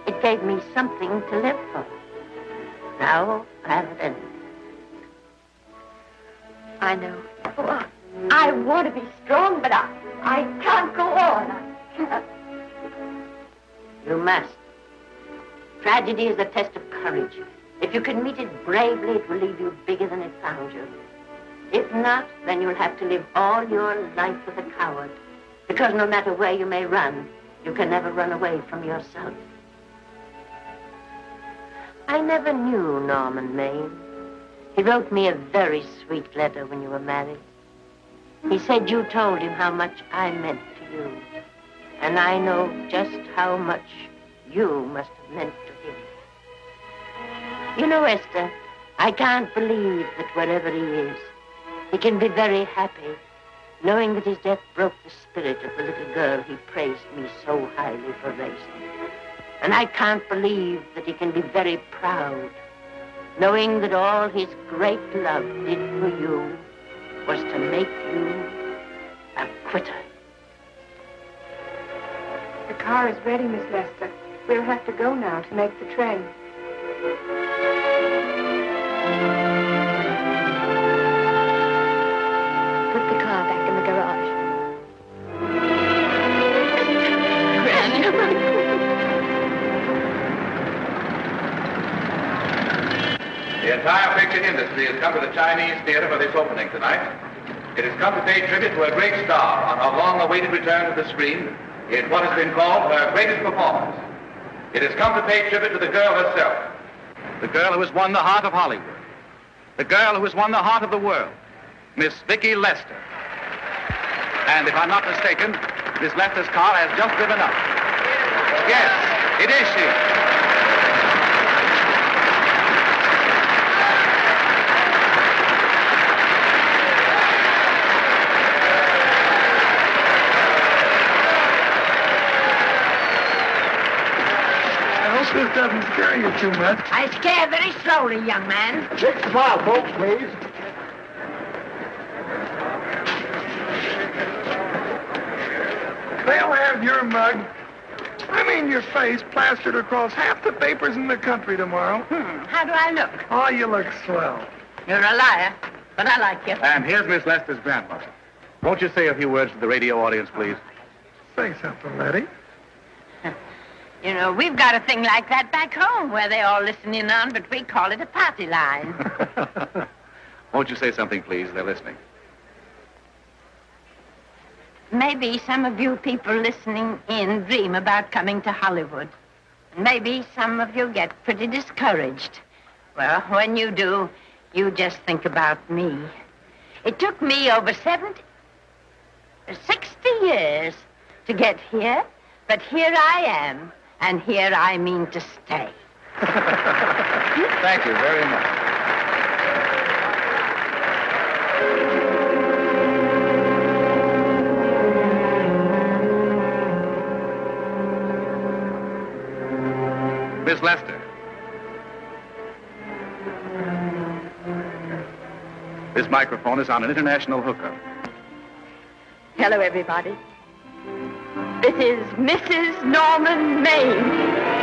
It gave me something to live for. Now I have it ended. I know. Oh, I want to be strong, but I can't go on. You must. Tragedy is a test of courage. If you can meet it bravely, it will leave you bigger than it found you. If not, then you'll have to live all your life with a coward. Because no matter where you may run, you can never run away from yourself. I never knew Norman Maine. He wrote me a very sweet letter when you were married. He said you told him how much I meant to you. And I know just how much you must have meant to him. You know, Esther, I can't believe that wherever he is, he can be very happy, knowing that his death broke the spirit of the little girl he praised me so highly for raising. And I can't believe that he can be very proud, knowing that all his great love did for you was to make you a quitter. The car is ready, Miss Lester. We'll have to go now to make the train. Put the car back in the garage. The entire picture industry has come to the Chinese theater for this opening tonight. It has come to pay tribute to a great star on her long-awaited return to the screen in what has been called her greatest performance. It has come to pay tribute to the girl herself. The girl who has won the heart of Hollywood. The girl who has won the heart of the world. Miss Vicki Lester. And if I'm not mistaken, Miss Lester's car has just driven up. Yes, it is she. This doesn't scare you too much. I scare very slowly, young man. Next file, folks, please. They'll have your mug, your face, plastered across half the papers in the country tomorrow. How do I look? Oh, you look swell. You're a liar, but I like you. And here's Miss Lester's grandmother. Won't you say a few words to the radio audience, please? Say something, Letty. You know, we've got a thing like that back home where they all listen in on, but we call it a party line. Won't you say something, please? They're listening. Maybe some of you people listening in dream about coming to Hollywood. Maybe some of you get pretty discouraged. Well, when you do, you just think about me. It took me over 60 years to get here, but here I am. And here I mean to stay. Thank you very much. Miss Lester. This microphone is on an international hookup. Hello, everybody. This is Mrs. Norman Maine.